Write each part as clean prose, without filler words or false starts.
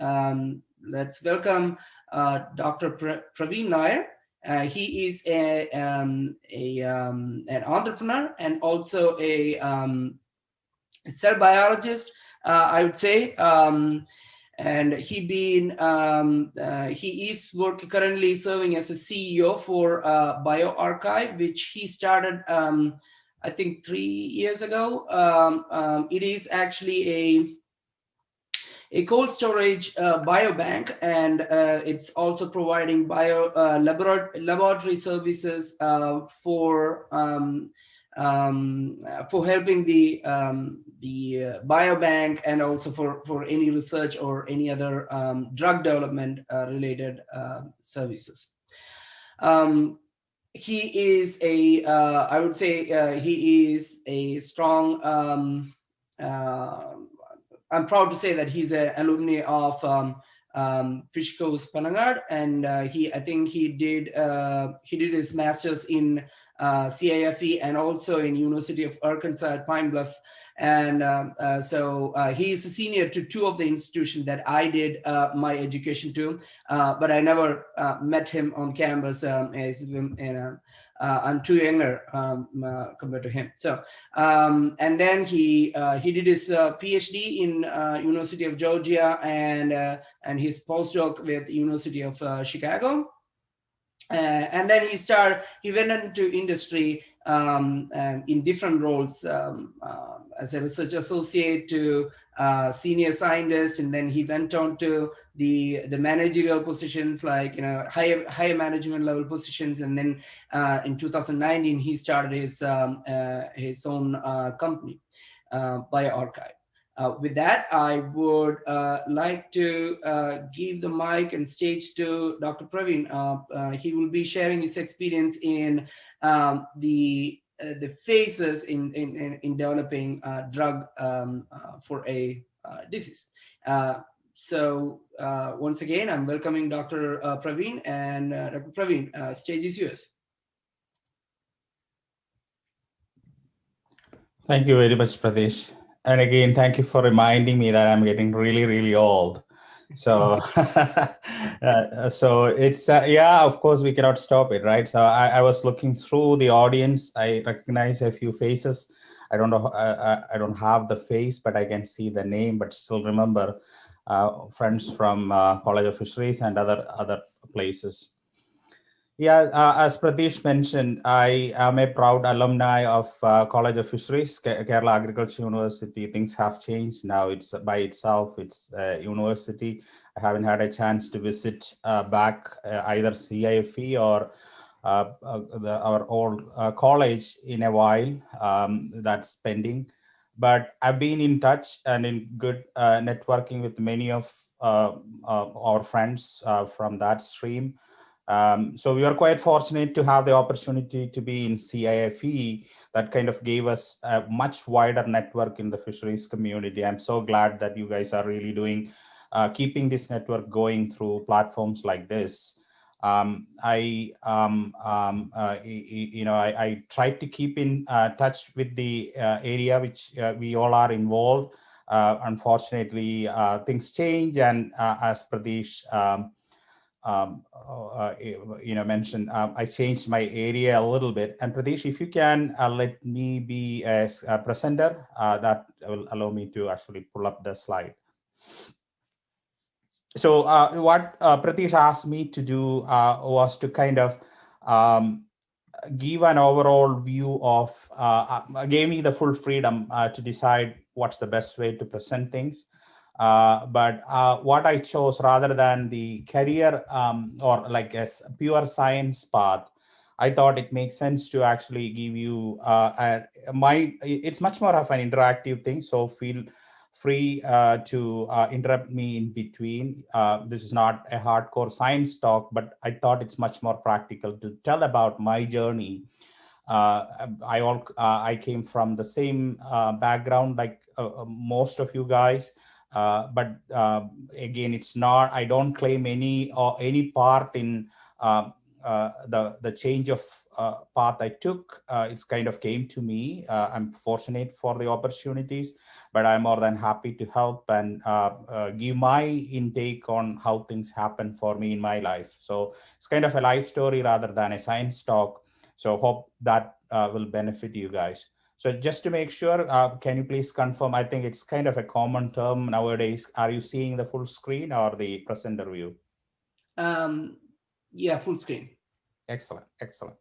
Let's welcome Dr. Praveen Nair. He is an entrepreneur and also a cell biologist, I would say. And he is currently serving as a CEO for BioArchive, which he started, I think, 3 years ago. It is actually a cold storage biobank, and it's also providing laboratory services for helping the biobank, and also for any research or any other drug development related services. He is I would say he is a strong, I'm proud to say that he's an alumni of Fishco's Panangad, and I think he did his master's in CIFE and also in University of Arkansas at Pine Bluff. And so he is a senior to two of the institutions that I did my education to, but I never met him on campus. I'm too younger compared to him. So, and then he did his Ph.D. in University of Georgia and his postdoc with University of Chicago. And then he went into industry in different roles, as a research associate to senior scientist, and then he went on to the managerial positions, like higher management level positions, and then in 2019 he started his own company, BioArchive. With that, I would like to give the mic and stage to Dr. Praveen. He will be sharing his experience in the phases in developing a drug for a disease. So once again, I'm welcoming Dr. Praveen, and Dr. Praveen, stage is yours. Thank you very much, Pradesh. And again, thank you for reminding me that I'm getting really, really old. So, so it's, yeah, of course, we cannot stop it, right? So I was looking through the audience. I recognize a few faces. I don't know, I don't have the face, but I can see the name, but still remember friends from College of Fisheries and other places. Yeah, as Pradesh mentioned, I am a proud alumni of College of Fisheries, Kerala Agriculture University. Things have changed now. It's by itself. It's a university. I haven't had a chance to visit back either CIFE or our old college in a while. That's pending. But I've been in touch and in good networking with many of our friends from that stream. So we are quite fortunate to have the opportunity to be in CIFE. That kind of gave us a much wider network in the fisheries community. I'm so glad that you guys are really doing, keeping this network going through platforms like this. I tried to keep in touch with the area which we all are involved. Unfortunately, things change, and as Pradesh mentioned, I changed my area a little bit. And Pradesh, if you can let me be as a presenter, that will allow me to actually pull up the slide. So what Pradesh asked me to do was to kind of give an overall view of, gave me the full freedom to decide what's the best way to present things. But what I chose, rather than the career or like a pure science path, I thought it makes sense to actually give you it's much more of an interactive thing. So feel free to interrupt me in between. This is not a hardcore science talk, but I thought it's much more practical to tell about my journey. I came from the same background like most of you guys. But again, it's not, I don't claim any part in the change of path I took, it's kind of came to me. I'm fortunate for the opportunities, but I'm more than happy to help and give my intake on how things happen for me in my life. So it's kind of a life story rather than a science talk. So hope that will benefit you guys. So just to make sure, can you please confirm? I think it's kind of a common term nowadays. Are you seeing the full screen or the presenter view? Yeah, full screen. Excellent, excellent.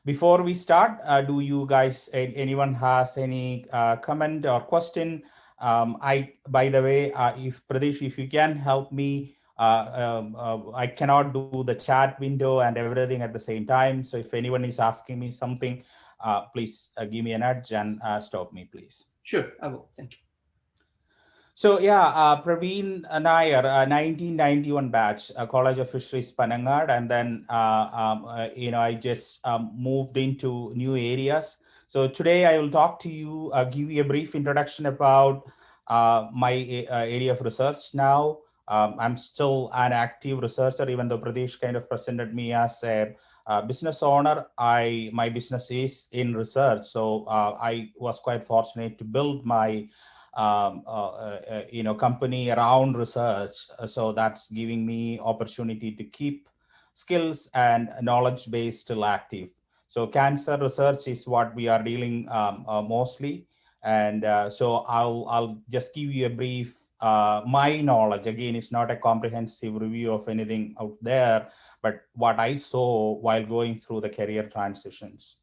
Before we start, do you guys, anyone has any comment or question? By the way, if Pradesh, if you can help me, I cannot do the chat window and everything at the same time. So if anyone is asking me something, please give me a nudge and stop me, please. Sure, I will. Thank you. So yeah, Praveen Nair, 1991 batch, College of Fisheries, Panangad, and then I just moved into new areas. So today I will talk to you, give you a brief introduction about my area of research now. I'm still an active researcher, even though Pradesh kind of presented me as a business owner. My business is in research, so I was quite fortunate to build my company around research. So that's giving me opportunity to keep skills and knowledge base still active. So cancer research is what we are dealing mostly. And so I'll just give you a brief my knowledge. Again, it's not a comprehensive review of anything out there, but what I saw while going through the career transitions.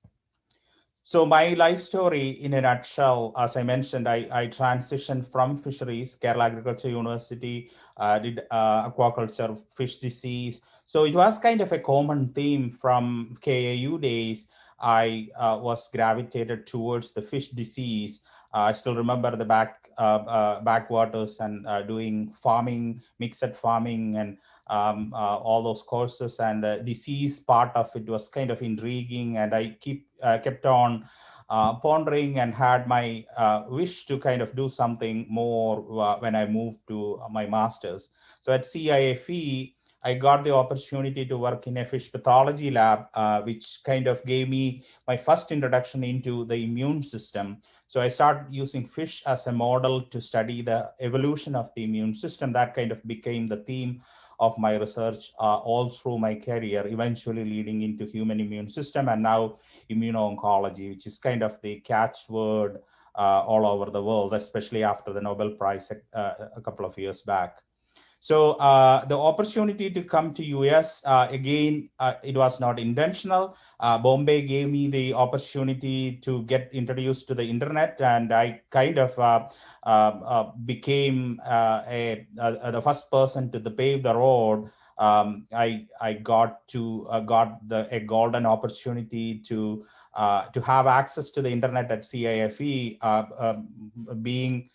So my life story in a nutshell, as I mentioned, I transitioned from fisheries, Kerala Agriculture University, did aquaculture, fish disease. So it was kind of a common theme from KAU days. I was gravitated towards the fish disease. I still remember the backwaters and doing farming, mixed farming, and all those courses, and the disease part of it was kind of intriguing, and I kept on pondering and had my wish to kind of do something more when I moved to my master's. So at CIFE, I got the opportunity to work in a fish pathology lab, which kind of gave me my first introduction into the immune system. So I started using fish as a model to study the evolution of the immune system. That kind of became the theme of my research all through my career, eventually leading into human immune system and now immuno-oncology, which is kind of the catchword all over the world, especially after the Nobel Prize a couple of years back. So the opportunity to come to US, again, it was not intentional. Bombay gave me the opportunity to get introduced to the internet, and I kind of became the first person to pave the road. I got a golden opportunity to have access to the internet at CIFE, being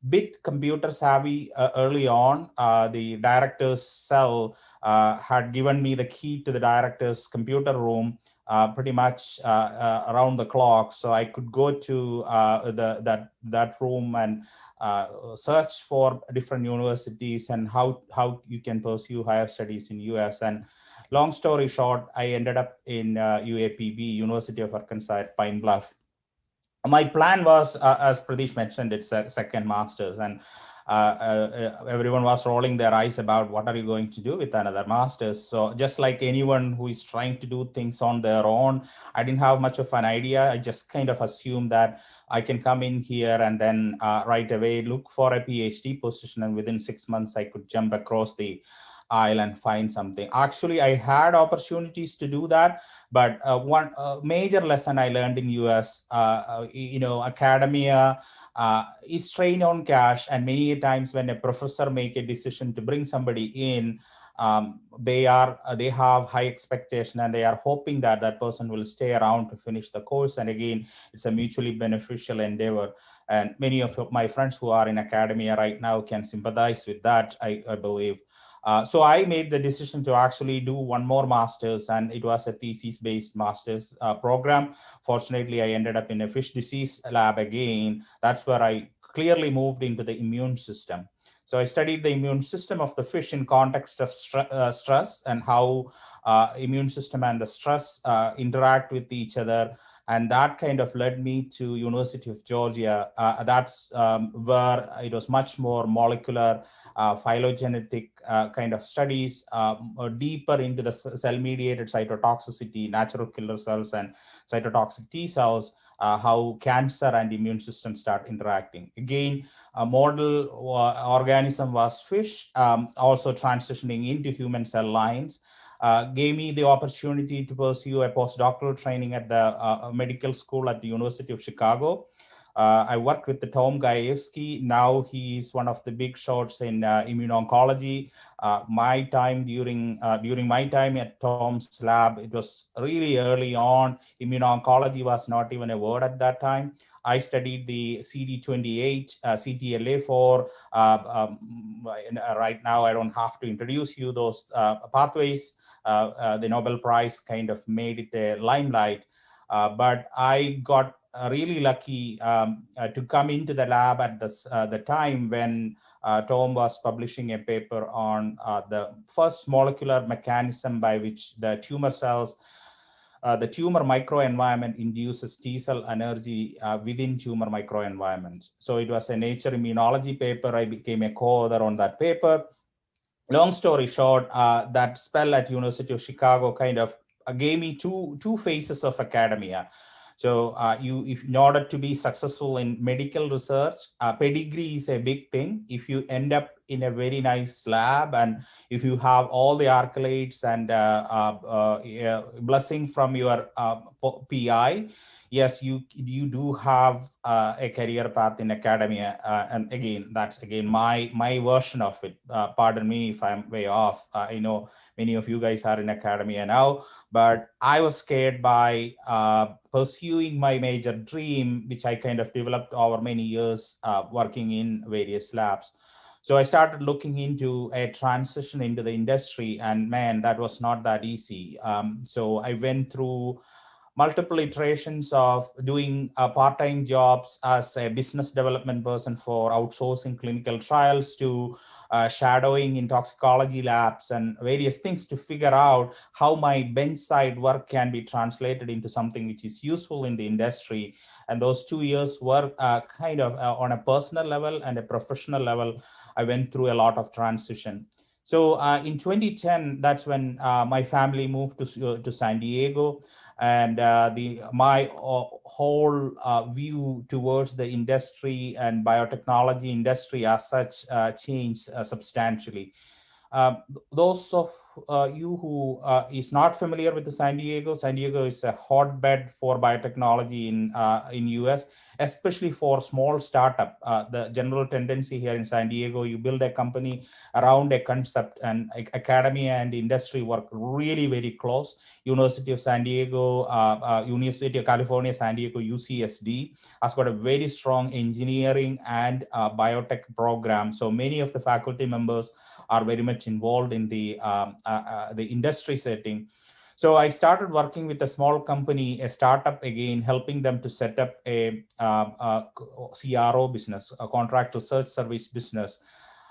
bit computer savvy early on. The director's cell had given me the key to the director's computer room pretty much around the clock, so I could go to that room and search for different universities and how you can pursue higher studies in US. And long story short, I ended up in UAPB, University of Arkansas at Pine Bluff. My plan was, as Pradesh mentioned, it's a second master's, and everyone was rolling their eyes about what are you going to do with another master's. So just like anyone who is trying to do things on their own, I didn't have much of an idea. I just kind of assumed that I can come in here and then right away look for a PhD position, and within 6 months I could jump across the aisle and find something. Actually, I had opportunities to do that, but one major lesson I learned in US, academia is trained on cash, and many times when a professor make a decision to bring somebody in, they have high expectation, and they are hoping that that person will stay around to finish the course. And again, it's a mutually beneficial endeavor. And many of my friends who are in academia right now can sympathize with that, I believe. So I made the decision to actually do one more master's, and it was a thesis-based master's program. Fortunately, I ended up in a fish disease lab again. That's where I clearly moved into the immune system. So I studied the immune system of the fish in context of stress, and how immune system and the stress interact with each other. And that kind of led me to University of Georgia. That's where it was much more molecular, phylogenetic kind of studies, deeper into the cell-mediated cytotoxicity, natural killer cells and cytotoxic T cells, how cancer and immune system start interacting. Again, a model organism was fish, also transitioning into human cell lines. Gave me the opportunity to pursue a postdoctoral training at the medical school at the University of Chicago. I worked with the Tom Gajewski. Now he is one of the big shots in immuno-oncology. During my time at Tom's lab, it was really early on. Immuno-oncology was not even a word at that time. I studied the CD28, CTLA4. Right now, I don't have to introduce you those pathways. The Nobel Prize kind of made it a limelight. But I got really lucky to come into the lab at the time when Tom was publishing a paper on the first molecular mechanism by which the tumor cells, the tumor microenvironment induces T cell energy within tumor microenvironments. So it was a Nature Immunology paper. I became a co-author on that paper. Long story short, that spell at University of Chicago kind of gave me two phases of academia. So in order to be successful in medical research, pedigree is a big thing. If you end up in a very nice lab, and if you have all the accolades and blessing from your PI, yes, you do have a career path in academia. And again, that's my version of it. Pardon me if I'm way off. I know many of you guys are in academia now, but I was scared by pursuing my major dream, which I kind of developed over many years working in various labs. So I started looking into a transition into the industry, and man, that was not that easy. So I went through multiple iterations of doing part-time jobs as a business development person for outsourcing clinical trials, to shadowing in toxicology labs and various things, to figure out how my bench side work can be translated into something which is useful in the industry. And those 2 years were kind of on a personal level and a professional level. I went through a lot of transition. So in 2010, that's when my family moved to San Diego, and my whole view towards the industry and biotechnology industry as such changed substantially. Those of you who is not familiar with the San Diego is a hotbed for biotechnology in US, especially for small startup. The general tendency here in San Diego, you build a company around a concept, and academia and industry work really very close. University of San Diego, University of California, San Diego, UCSD has got a very strong engineering and biotech program. So many of the faculty members are very much involved in the industry setting. So I started working with a small company, a startup, again, helping them to set up a CRO business, a contract research service business,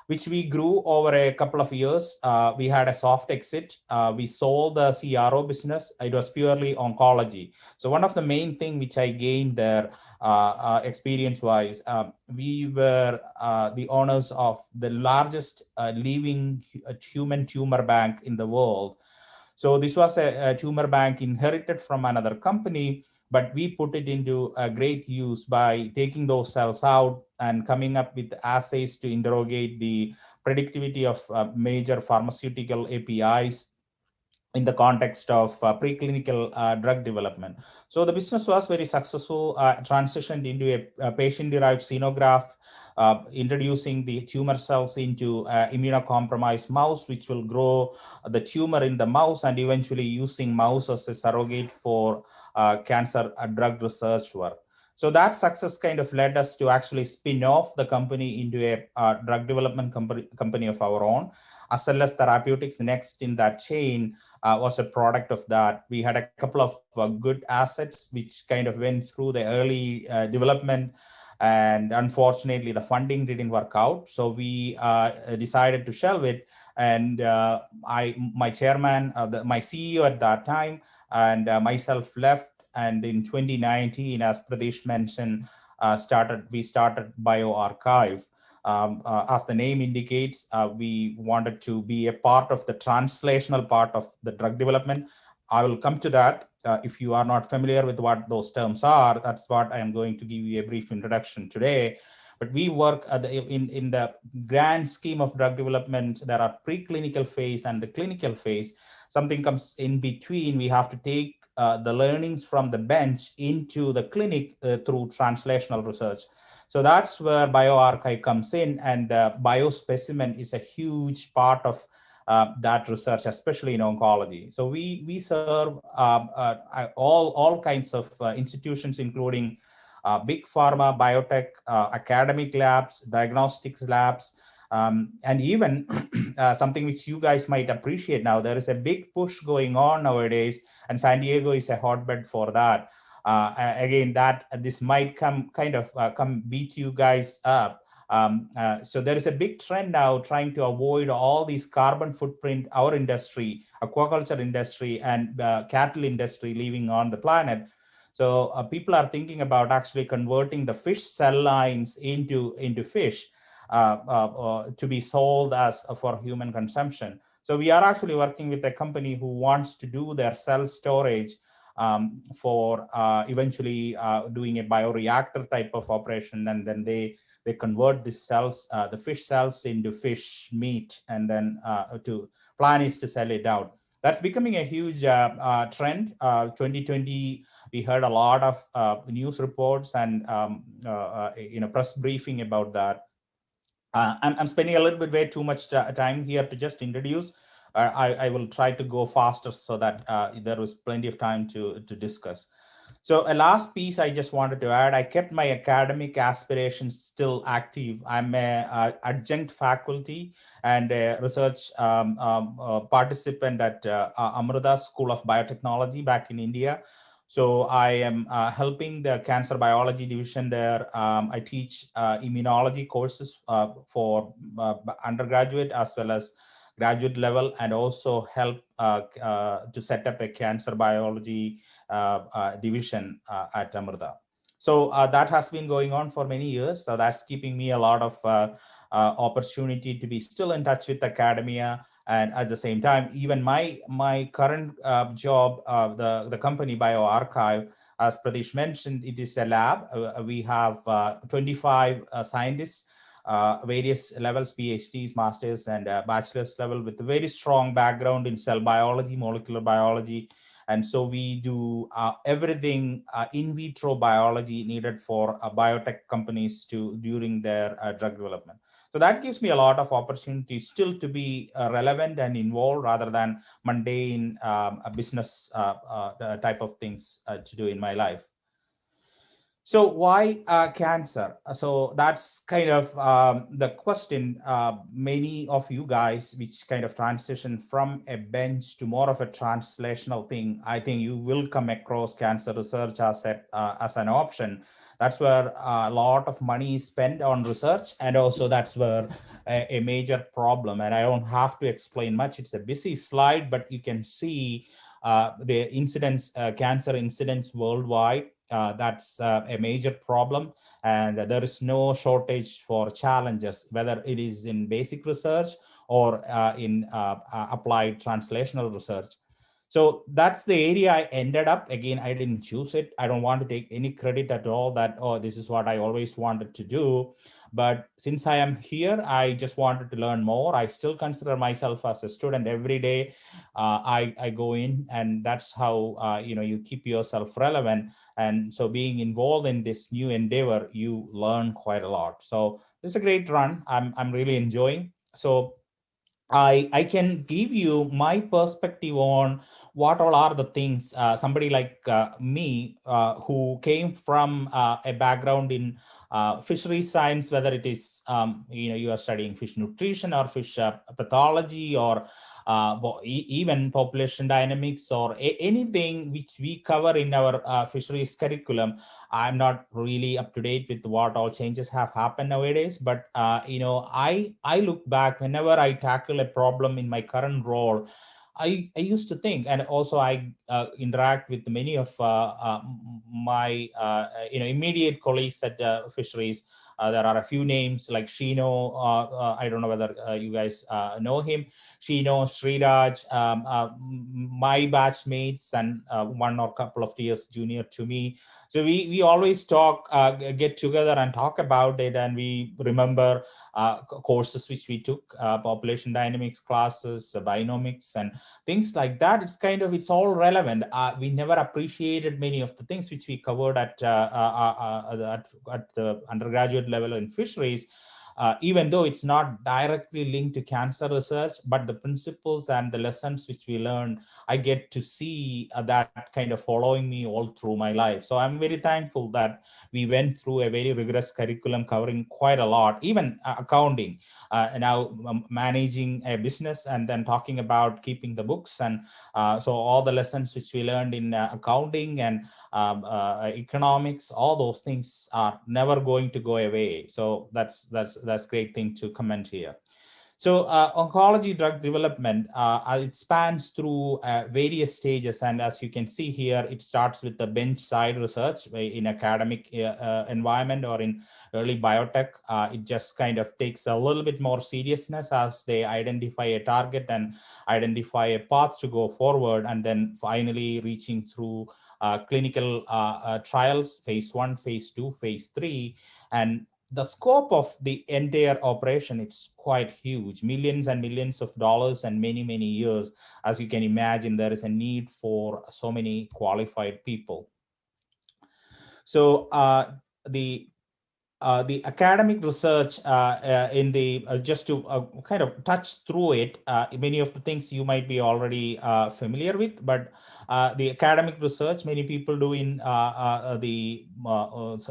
which we grew over a couple of years. We had a soft exit. We sold the CRO business. It was purely oncology. So one of the main thing which I gained there, experience-wise, we were the owners of the largest living human tumor bank in the world. So this was a tumor bank inherited from another company, but we put it into a great use by taking those cells out and coming up with assays to interrogate the predictivity of major pharmaceutical APIs in the context of preclinical drug development. So the business was very successful, transitioned into a patient-derived xenograph, introducing the tumor cells into immunocompromised mouse, which will grow the tumor in the mouse, and eventually using mouse as a surrogate for cancer drug research work. So that success kind of led us to actually spin off the company into a drug development company of our own. As well as Therapeutics, next in that chain, was a product of that. We had a couple of good assets which kind of went through the early development, And unfortunately, the funding didn't work out. So we decided to shelve it. And my chairman, my CEO at that time, and myself left. And in 2019, as Pradesh mentioned, we started bioRxiv. As the name indicates, we wanted to be a part of the translational part of the drug development. I will come to that. If you are not familiar with what those terms are, that's what I am going to give you a brief introduction today. But we work in the grand scheme of drug development. There are preclinical phase and the clinical phase. Something comes in between. We have to take the learnings from the bench into the clinic through translational research. So that's where bioRxiv comes in, and the biospecimen is a huge part of that research, especially in oncology. So we serve all kinds of institutions, including big pharma, biotech, academic labs, diagnostics labs, and even something which you guys might appreciate now. There is a big push going on nowadays, and San Diego is a hotbed for that. Again, that this might come beat you guys up. So there is a big trend now trying to avoid all these carbon footprint our industry, aquaculture industry, and cattle industry leaving on the planet. So people are thinking about actually converting the fish cell lines into fish to be sold as for human consumption. So we are actually working with a company who wants to do their cell storage for eventually doing a bioreactor type of operation, and then they convert these cells, the fish cells, into fish meat, and then to plan is to sell it out. That's becoming a huge trend. 2020, we heard a lot of news reports and press briefing about that. I'm spending a little bit way too much time here to just introduce. I will try to go faster so that there was plenty of time to discuss. So a last piece I just wanted to add, I kept my academic aspirations still active. I'm a adjunct faculty and a research participant at Amrita School of Biotechnology back in India. So I am helping the cancer biology division there. I teach immunology courses for undergraduate as well as graduate level, and also help to set up a cancer biology division at Amrita. So that has been going on for many years. So that's keeping me a lot of opportunity to be still in touch with academia. And at the same time, even my current job, the company bioRxiv, as Pradesh mentioned, it is a lab. We have 25 scientists, various levels, PhDs, masters, and bachelor's level, with a very strong background in cell biology, molecular biology. And so we do everything in vitro biology needed for biotech companies during their drug development. So that gives me a lot of opportunity still to be relevant and involved, rather than mundane business type of things to do in my life. So why cancer? So that's kind of the question. Many of you guys, which kind of transition from a bench to more of a translational thing, I think you will come across cancer research as an option. That's where a lot of money is spent on research, and also that's where a major problem. And I don't have to explain much. It's a busy slide, but you can see the incidence, cancer incidence worldwide. That's a major problem, and there is no shortage for challenges, whether it is in basic research or in applied translational research. So that's the area I ended up. Again, I didn't choose it. I don't want to take any credit at all that, oh, this is what I always wanted to do. But since I am here, I just wanted to learn more. I still consider myself as a student every day. I go in, and that's how you keep yourself relevant. And so being involved in this new endeavor, you learn quite a lot. So it's a great run. I'm really enjoying. So I can give you my perspective on what all are the things somebody like me who came from a background in fishery science, whether it is, you are studying fish nutrition or fish pathology, or even population dynamics, or anything which we cover in our fisheries curriculum. I'm not really up to date with what all changes have happened nowadays, but I look back whenever I tackle a problem in my current role. I used to think, and also I interact with many of my immediate colleagues at fisheries. There are a few names like Shino. I don't know whether you guys know him. Shino, Sriraj, my batchmates, and one or couple of years junior to me. So we always talk, get together and talk about it, and we remember courses which we took, population dynamics classes, binomics, and things like that. It's all relevant. We never appreciated many of the things which we covered at the undergraduate level in fisheries. Even though it's not directly linked to cancer research, but the principles and the lessons which we learn, I get to see that kind of following me all through my life. So I'm very thankful that we went through a very rigorous curriculum covering quite a lot, even accounting, now managing a business, and then talking about keeping the books. And so all the lessons which we learned in accounting and economics, all those things are never going to go away. So that's great thing to comment here. So oncology drug development, it spans through various stages. And as you can see here, it starts with the bench side research in academic environment or in early biotech. It just kind of takes a little bit more seriousness as they identify a target and identify a path to go forward, and then finally reaching through clinical trials, phase 1, phase 2, phase 3. And the scope of the entire operation, it's quite huge, millions and millions of dollars and many, many years. As you can imagine, there is a need for so many qualified people. So the academic research in the just to kind of touch through it, many of the things you might be already familiar with, but the academic research many people do in the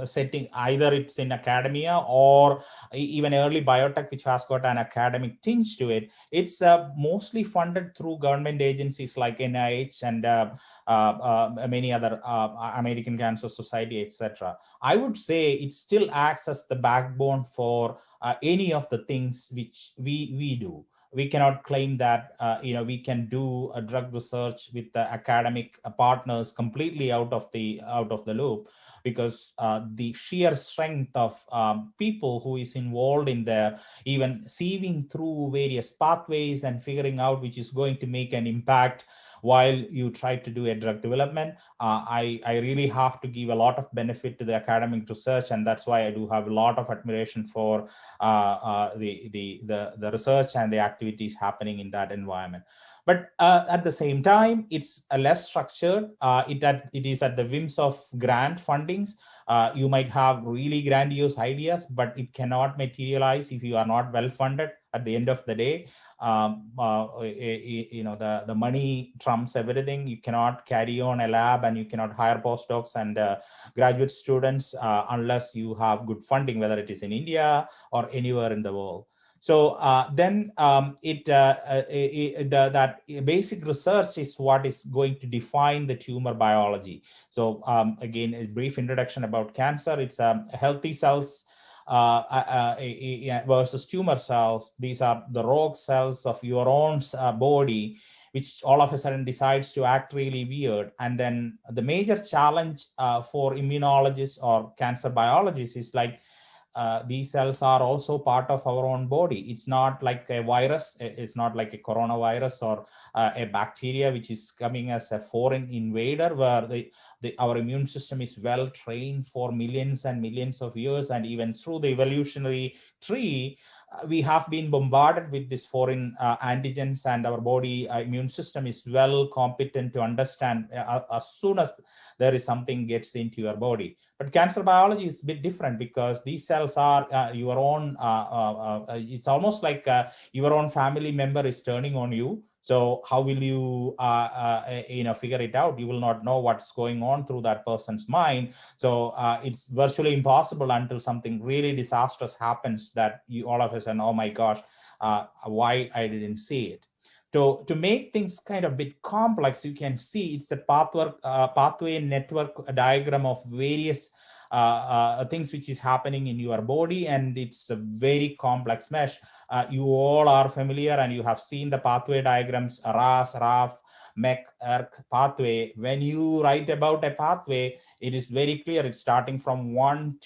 setting, either it's in academia or even early biotech, which has got an academic tinge to it. It's mostly funded through government agencies like NIH and many other American Cancer Society, etc. I would say it still acts as the backbone for any of the things which we do. We cannot claim that we can do a drug research with the academic partners completely out of the loop, because the sheer strength of people who is involved in there, even sieving through various pathways and figuring out which is going to make an impact while you try to do a drug development. I really have to give a lot of benefit to the academic research, and that's why I do have a lot of admiration for the research and the activities happening in that environment. But at the same time, it's less structured. It is at the whims of grant fundings. You might have really grandiose ideas, but it cannot materialize if you are not well funded. At the end of the day, the money trumps everything. You cannot carry on a lab, and you cannot hire postdocs and graduate students unless you have good funding, whether it is in India or anywhere in the world. So then that basic research is what is going to define the tumor biology. So again, a brief introduction about cancer. It's healthy cells versus tumor cells. These are the rogue cells of your own body, which all of a sudden decides to act really weird. And then the major challenge for immunologists or cancer biologists is like, these cells are also part of our own body. It's not like a virus. It's not like a coronavirus or a bacteria which is coming as a foreign invader, where our immune system is well trained for millions and millions of years, and even through the evolutionary tree, we have been bombarded with this foreign antigens, and our body immune system is well competent to understand as soon as there is something gets into your body. But cancer biology is a bit different, because these cells are your own, it's almost like your own family member is turning on you. So how will you, figure it out? You will not know what's going on through that person's mind. So it's virtually impossible until something really disastrous happens that you all of a sudden, oh my gosh, why I didn't see it. To make things kind of a bit complex, you can see it's a pathway network diagram of various things which is happening in your body, and it's a very complex mesh. You all are familiar and you have seen the pathway diagrams, RAS, RAF, MEC, ERK pathway. When you write about a pathway, it is very clear. It's starting from one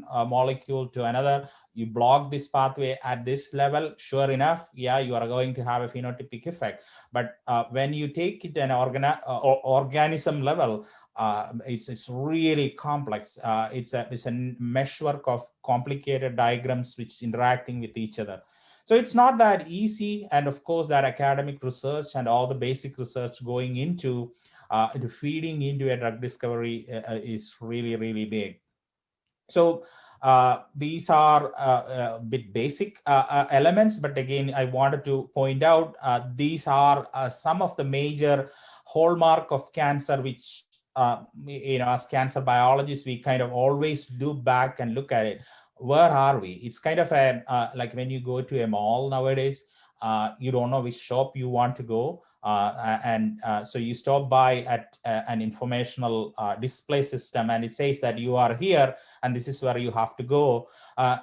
molecule to another. You block this pathway at this level, sure enough, yeah, you are going to have a phenotypic effect. But when you take it an organism level, it's really complex. It's a meshwork of complicated diagrams which interacting with each other. So it's not that easy. And of course, that academic research and all the basic research going into feeding into a drug discovery is really, really big. So these are a bit basic elements, but again, I wanted to point out these are some of the major hallmark of cancer, which as cancer biologists, we kind of always do back and look at it. Where are we? It's kind of a like when you go to a mall nowadays, you don't know which shop you want to go. So you stop by at an informational display system, and it says that you are here and this is where you have to go.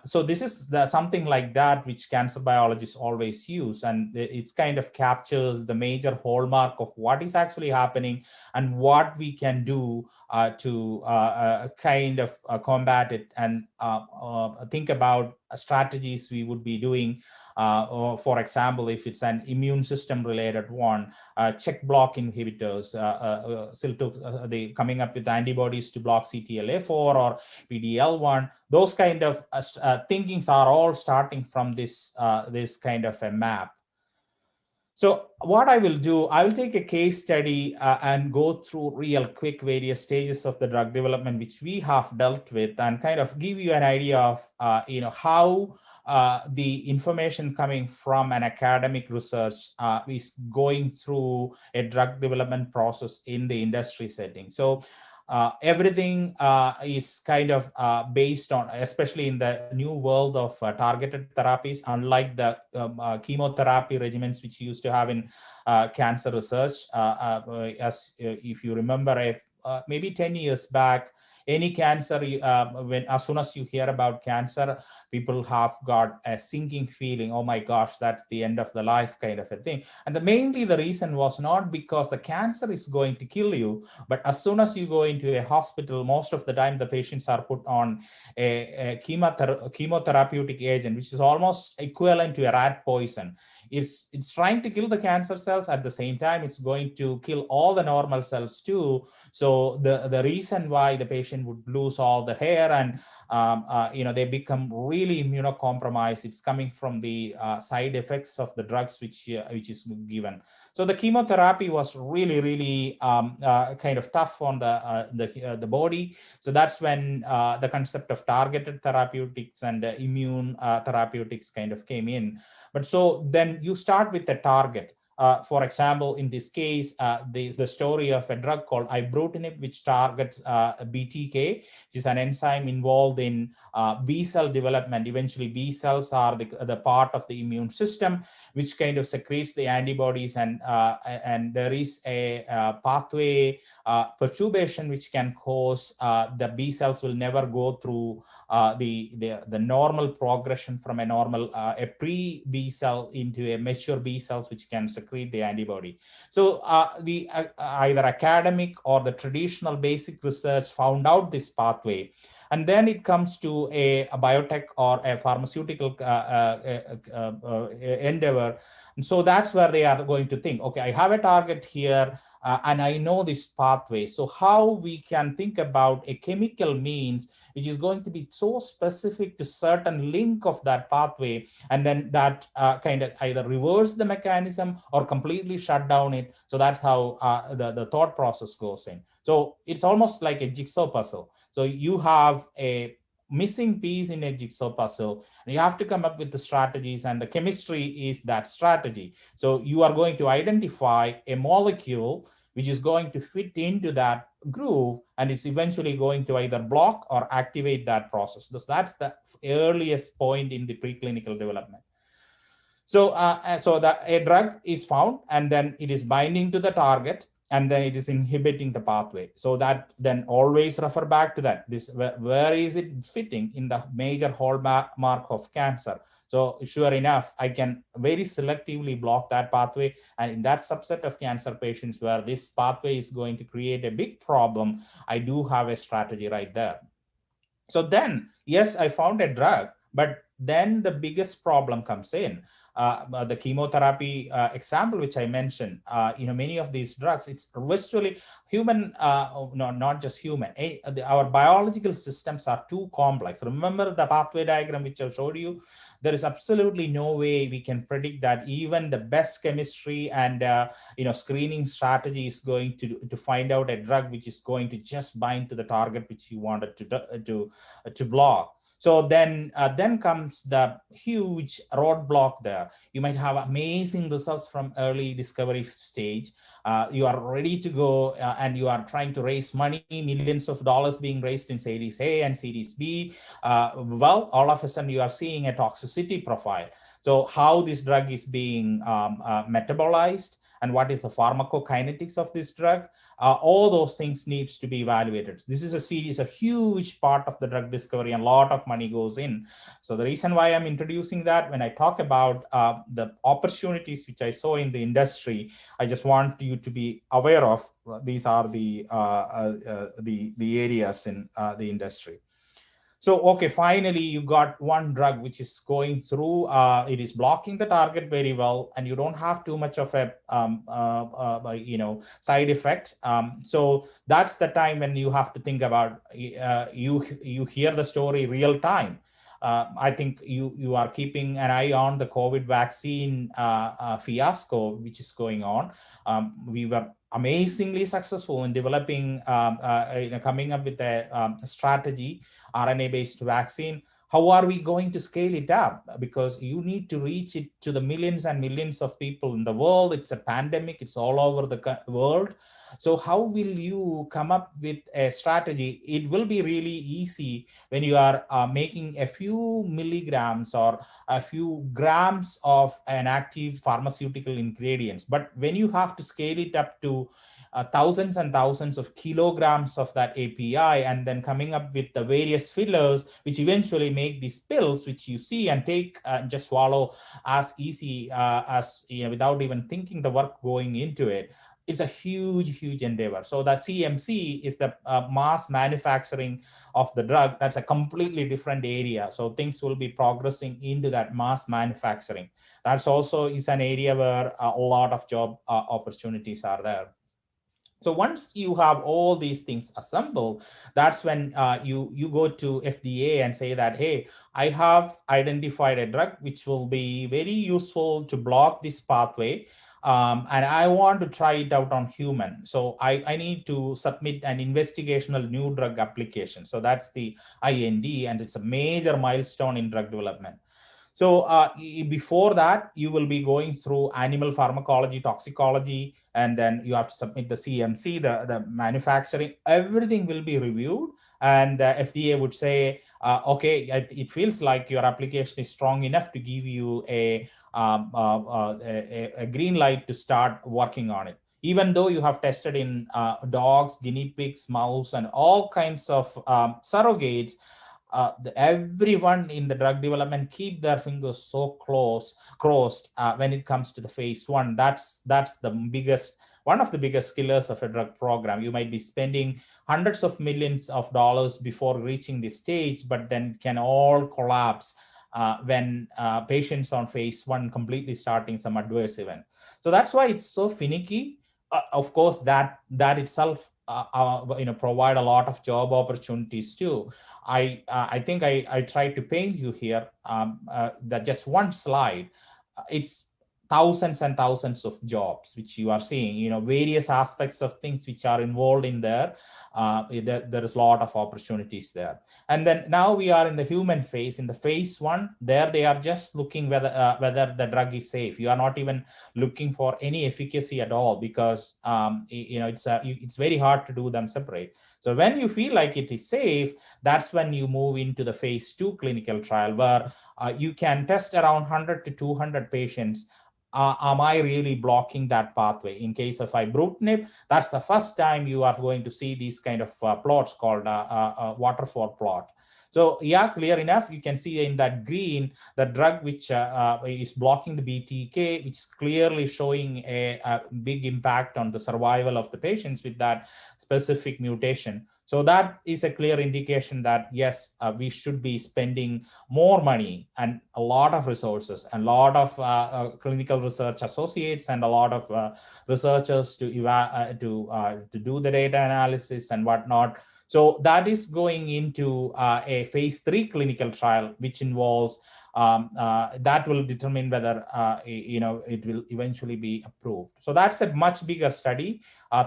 So this is something like that which cancer biologists always use, and it's kind of captures the major hallmark of what is actually happening and what we can do to kind of combat it, and think about strategies we would be doing. Or for example, if it's an immune system related one, check block inhibitors, the coming up with antibodies to block CTLA4 or PDL1, those kind of thinkings are all starting from this kind of a map. So what I will do, I will take a case study and go through real quick various stages of the drug development which we have dealt with, and kind of give you an idea of how the information coming from an academic research is going through a drug development process in the industry setting. So everything is kind of based on, especially in the new world of targeted therapies, unlike the chemotherapy regimens which you used to have in cancer research. As if you remember, maybe 10 years back, any cancer, as soon as you hear about cancer, people have got a sinking feeling, oh my gosh, that's the end of the life kind of a thing. And mainly the reason was not because the cancer is going to kill you, but as soon as you go into a hospital, most of the time the patients are put on a chemotherapeutic agent, which is almost equivalent to a rat poison. It's trying to kill the cancer cells. At the same time, it's going to kill all the normal cells too. So the reason why the patient would lose all the hair and they become really immunocompromised, it's coming from the side effects of the drugs which is given. So the chemotherapy was really, really kind of tough on the body. So that's when the concept of targeted therapeutics and immune therapeutics kind of came in. But so then you start with the target. For example, in this case, the story of a drug called Ibrutinib, which targets BTK, which is an enzyme involved in B cell development. Eventually, B cells are the part of the immune system, which kind of secretes the antibodies, and there is a pathway perturbation which can cause the B cells will never go through the normal progression from a normal a pre B cell into a mature B cells, which can secrete the antibody. So the either academic or the traditional basic research found out this pathway, and then it comes to a biotech or a pharmaceutical endeavor. And so that's where they are going to think, okay, I have a target here, and I know this pathway. So how we can think about a chemical means which is going to be so specific to certain link of that pathway, and then that kind of either reverse the mechanism or completely shut down it. So that's how the thought process goes in. So it's almost like a jigsaw puzzle. So you have a missing piece in a jigsaw puzzle. And you have to come up with the strategies, and the chemistry is that strategy. So you are going to identify a molecule which is going to fit into that groove, and it's eventually going to either block or activate that process. So that's the earliest point in the preclinical development. So that a drug is found, and then it is binding to the target, and then it is inhibiting the pathway. So that then always refer back to that. This where is it fitting in the major hallmark of cancer? So sure enough, I can very selectively block that pathway. And in that subset of cancer patients where this pathway is going to create a big problem, I do have a strategy right there. So then, yes, I found a drug, but then the biggest problem comes in. The chemotherapy example, which I mentioned, many of these drugs, it's virtually human, no, not just human. Our biological systems are too complex. Remember the pathway diagram which I showed you? There is absolutely no way we can predict that even the best chemistry and screening strategy is going to find out a drug which is going to just bind to the target which you wanted to block. So then comes the huge roadblock there. You might have amazing results from early discovery stage. You are ready to go and you are trying to raise money, millions of dollars being raised in Series A and Series B. Well, all of a sudden you are seeing a toxicity profile. So how this drug is being metabolized, and what is the pharmacokinetics of this drug, all those things needs to be evaluated. This is a huge part of the drug discovery, and a lot of money goes in. So the reason why I'm introducing that, when I talk about the opportunities which I saw in the industry, I just want you to be aware of these are the areas in the industry. So, okay, finally, you got one drug which is going through, it is blocking the target very well, and you don't have too much of a, side effect. So that's the time when you have to think about, you hear the story real time. I think you are keeping an eye on the COVID vaccine fiasco, which is going on. We were amazingly successful in developing, coming up with a strategy, RNA-based vaccine. How are we going to scale it up? Because you need to reach it to the millions and millions of people in the world. It's a pandemic. It's all over the world. So how will you come up with a strategy? It will be really easy when you are making a few milligrams or a few grams of an active pharmaceutical ingredients. But when you have to scale it up to thousands and thousands of kilograms of that API, and then coming up with the various fillers, which eventually make these pills, which you see and take just swallow as easy as, without even thinking the work going into it. It's a huge endeavor. So the CMC is the mass manufacturing of the drug. That's a completely different area. So things will be progressing into that mass manufacturing. That's also is an area where a lot of job opportunities are there. So once you have all these things assembled, that's when you go to FDA and say that, hey, I have identified a drug which will be very useful to block this pathway. And I want to try it out on human. So I need to submit an investigational new drug application. So that's the IND, and it's a major milestone in drug development. So before that, you will be going through animal pharmacology, toxicology, and then you have to submit the CMC, the manufacturing. Everything will be reviewed, and the FDA would say, okay, it feels like your application is strong enough to give you a green light to start working on it. Even though you have tested in dogs, guinea pigs, mouse, and all kinds of surrogates, everyone in the drug development keep their fingers so crossed when it comes to the phase 1. That's the biggest, one of the biggest killers of a drug program. You might be spending hundreds of millions of dollars before reaching this stage, but then can all collapse when patients on phase 1 completely starting some adverse event. So that's why it's so finicky. Of course, that itself provide a lot of job opportunities too. I think I tried to paint you here that just one slide. It's thousands and thousands of jobs which you are seeing, various aspects of things which are involved in there. There is a lot of opportunities there. And then now we are in the human phase. In the phase 1, there they are just looking whether the drug is safe. You are not even looking for any efficacy at all, because it's very hard to do them separate. So when you feel like it is safe, that's when you move into the phase 2 clinical trial, where you can test around 100 to 200 patients. Am I really blocking that pathway? In case of Ibrutinib, that's the first time you are going to see these kind of plots called a waterfall plot. So yeah, clear enough. You can see in that green, the drug which is blocking the BTK, which is clearly showing a big impact on the survival of the patients with that specific mutation. So that is a clear indication that yes, we should be spending more money and a lot of resources and a lot of clinical research associates and a lot of researchers to do the data analysis and whatnot. So that is going into a phase 3 clinical trial, which involves that will determine whether it will eventually be approved. So that's a much bigger study,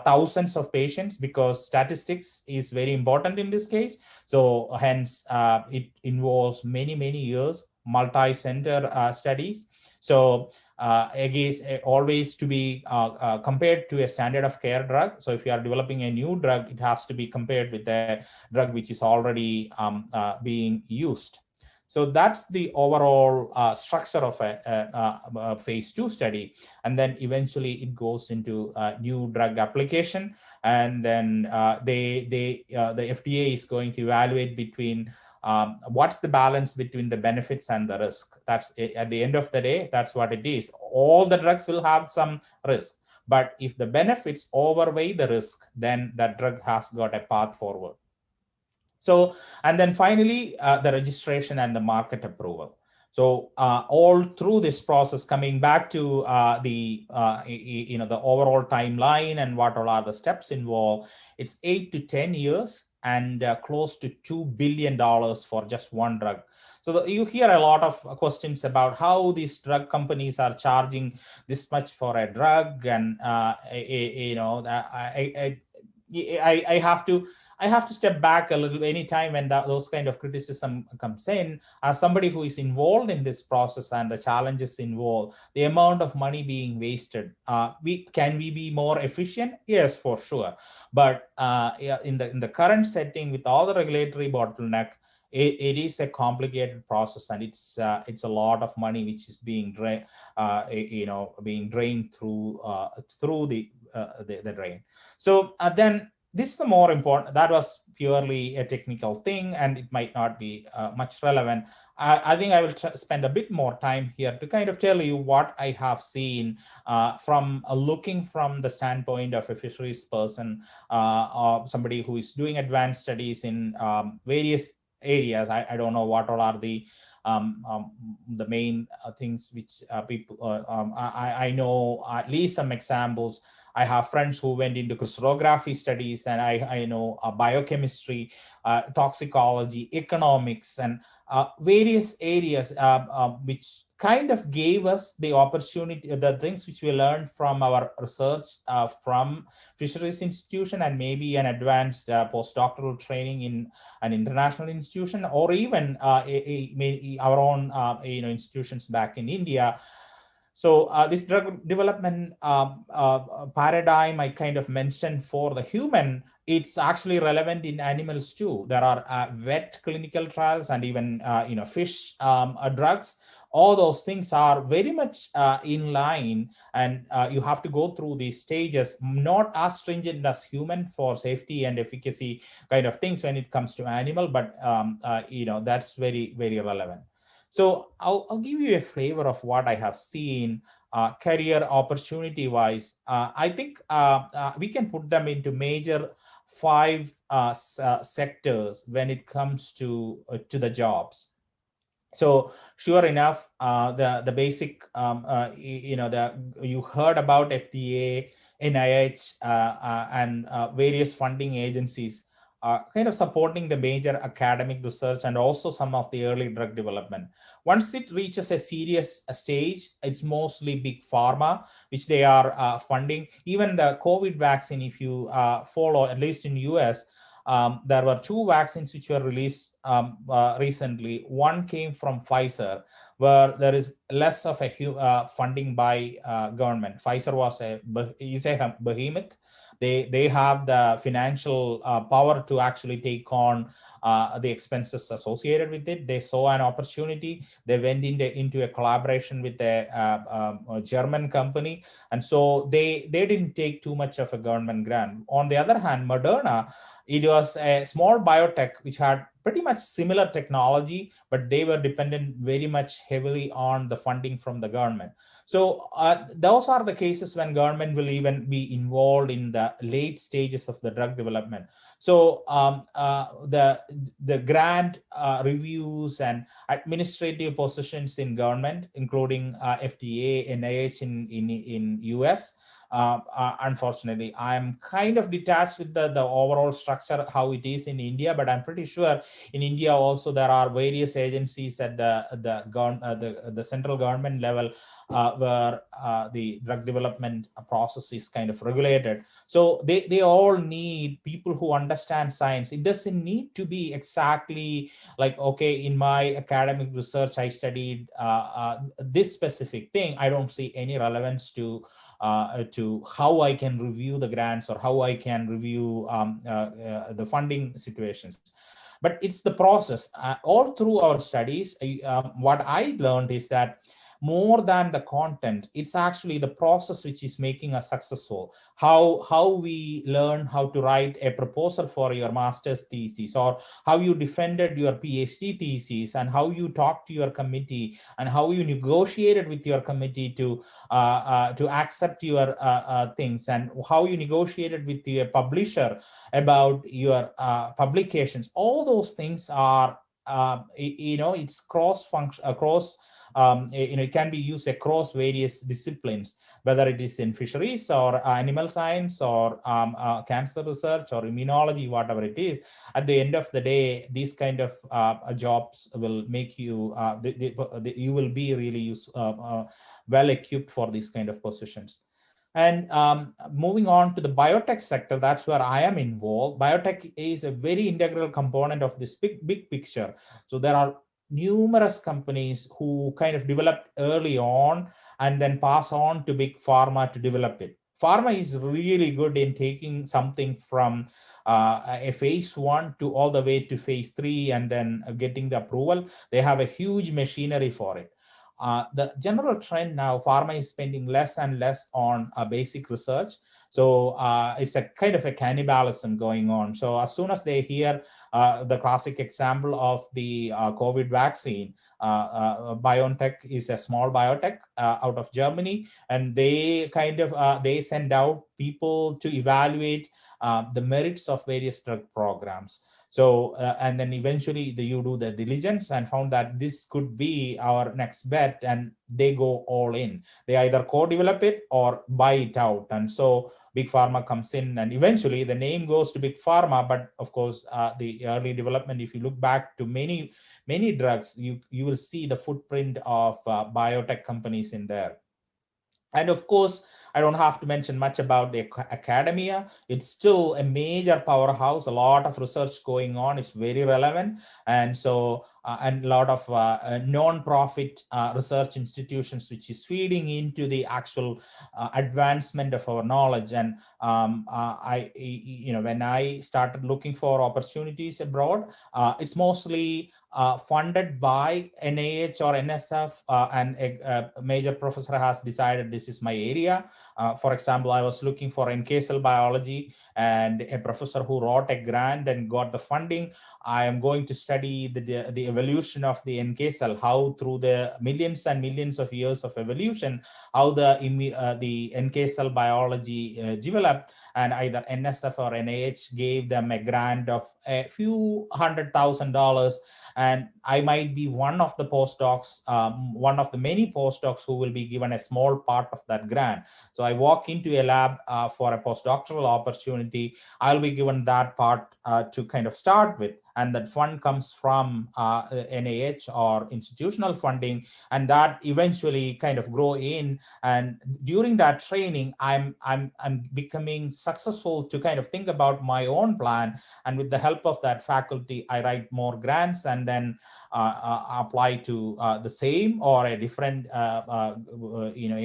thousands of patients, because statistics is very important in this case. So hence it involves many years, multi-center studies. So again, always to be compared to a standard of care drug. So if you are developing a new drug, it has to be compared with a drug which is already being used. So that's the overall structure of a phase 2 study. And then eventually it goes into a new drug application. And then the FDA is going to evaluate between what's the balance between the benefits and the risk. That's at the end of the day, that's what it is. All the drugs will have some risk, but if the benefits overweigh the risk, then that drug has got a path forward. So, and then finally, the registration and the market approval. So all through this process, coming back to the overall timeline and what all are the steps involved, it's 8 to 10 years and close to $2 billion for just one drug. So you hear a lot of questions about how these drug companies are charging this much for a drug, and I have to step back a little anytime when those kind of criticism comes in. As somebody who is involved in this process and the challenges involved, the amount of money being wasted, can we be more efficient? Yes, for sure. But in the current setting, with all the regulatory bottleneck, it is a complicated process, and it's a lot of money which is being drained through the drain. So then this is a more important. That was purely a technical thing, and it might not be much relevant. I think I will spend a bit more time here to kind of tell you what I have seen from looking from the standpoint of a fisheries person, or somebody who is doing advanced studies in various areas. I don't know what all are the main things which people. I know at least some examples. I have friends who went into crystallography studies, and I know biochemistry, toxicology, economics, and various areas which kind of gave us the opportunity, the things which we learned from our research from fisheries institution, and maybe an advanced postdoctoral training in an international institution, or even our own institutions back in India. So this drug development paradigm I kind of mentioned for the human, it's actually relevant in animals too. There are vet clinical trials and even fish drugs. All those things are very much in line, and you have to go through these stages, not as stringent as human for safety and efficacy kind of things when it comes to animal, but that's very relevant. So I'll give you a flavor of what I have seen career opportunity wise. I think we can put them into major 5 sectors when it comes to the jobs. So sure enough, the basic, you heard about FDA, NIH, and various funding agencies. kind of supporting the major academic research and also some of the early drug development. Once it reaches a serious stage, it's mostly big pharma, which they are funding. Even the COVID vaccine, if you follow, at least in US, there were two vaccines which were released recently. One came from Pfizer, where there is less of a funding by government. Pfizer is a behemoth. They have the financial power to actually take on the expenses associated with it. They saw an opportunity. They went into a collaboration with a German company, and so they didn't take too much of a government grant. On the other hand, Moderna, it was a small biotech which had pretty much similar technology, but they were dependent very much heavily on the funding from the government. So those are the cases when government will even be involved in the late stages of the drug development. So the grant reviews and administrative positions in government, including FDA, NIH in US, unfortunately, I'm kind of detached with the overall structure, how it is in India, but I'm pretty sure in India also there are various agencies at the central government level where the drug development process is kind of regulated. So they all need people who understand science. It doesn't need to be exactly like, okay, in my academic research, I studied this specific thing. I don't see any relevance to how I can review the grants or how I can review the funding situations. But it's the process. All through our studies, what I learned is that more than the content, it's actually the process which is making us successful. How we learn how to write a proposal for your master's thesis, or how you defended your PhD thesis, and how you talked to your committee, and how you negotiated with your committee to accept your things, and how you negotiated with your publisher about your publications. All those things are it's cross function across it can be used across various disciplines, whether it is in fisheries or animal science or cancer research or immunology, whatever it is. At the end of the day, these kind of jobs will make you you will be really well equipped for these kind of positions. And moving on to the biotech sector, that's where I am involved. Biotech is a very integral component of this big picture. So there are numerous companies who kind of developed early on and then pass on to big pharma to develop it. Pharma is really good in taking something from a phase 1 to all the way to phase 3 and then getting the approval. They have a huge machinery for it. The general trend now, pharma is spending less and less on basic research. So it's a kind of a cannibalism going on. So as soon as they hear the classic example of the COVID vaccine, BioNTech is a small biotech out of Germany, and they kind of they send out people to evaluate the merits of various drug programs. So, and then eventually you do the diligence and found that this could be our next bet, and they go all in. They either co-develop it or buy it out. And so big pharma comes in, and eventually the name goes to big pharma. But of course, the early development, if you look back to many drugs, you will see the footprint of biotech companies in there. And of course, I don't have to mention much about the academia. It's still a major powerhouse, a lot of research going on. It's very relevant. And so, and a lot of non-profit research institutions, which is feeding into the actual advancement of our knowledge. And when I started looking for opportunities abroad, it's mostly funded by NIH or NSF, and a major professor has decided this is my area. For example, I was looking for NK cell biology, and a professor who wrote a grant and got the funding. I am going to study the evolution of the NK cell, how through the millions and millions of years of evolution, how the NK cell biology developed. And either NSF or NIH gave them a grant of a few $100,000, and I might be one of the postdocs, one of the many postdocs who will be given a small part of that grant. So I walk into a lab for a postdoctoral opportunity, I'll be given that part to kind of start with, and that fund comes from NIH or institutional funding, and that eventually kind of grow in. And during that training, I'm becoming successful to kind of think about my own plan, and with the help of that faculty, I write more grants and then apply to the same or a different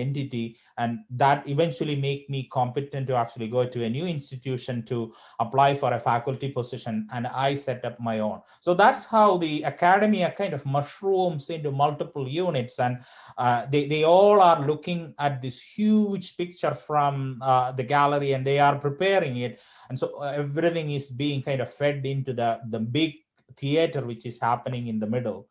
entity, and that eventually make me competent to actually go to a new institution to apply for a faculty position, and I set up my own. So that's how the academia kind of mushrooms into multiple units, and they all are looking at this huge picture from the gallery, and they are preparing it, and so everything is being kind of fed into the big theater which is happening in the middle.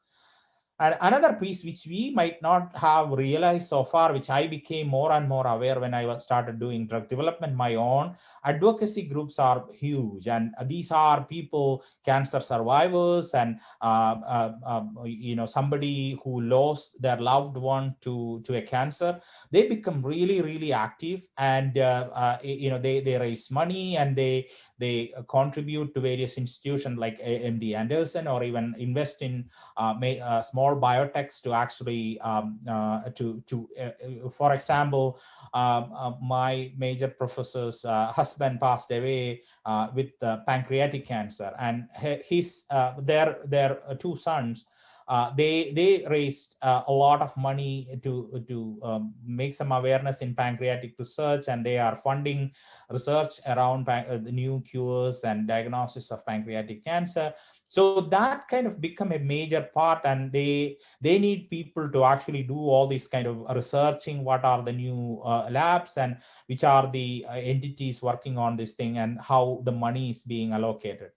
And another piece which we might not have realized so far, which I became more and more aware when I started doing drug development my own, advocacy groups are huge. And these are people, cancer survivors, and somebody who lost their loved one to a cancer. They become really, really active, and they raise money, and they contribute to various institutions like MD Anderson, or even invest in small biotechs to actually for example, my major professor's husband passed away with pancreatic cancer, and their two sons, they raised a lot of money to make some awareness in pancreatic research, and they are funding research around the new cures and diagnosis of pancreatic cancer. So that kind of become a major part, and they need people to actually do all this kind of researching, what are the new labs, and which are the entities working on this thing, and how the money is being allocated.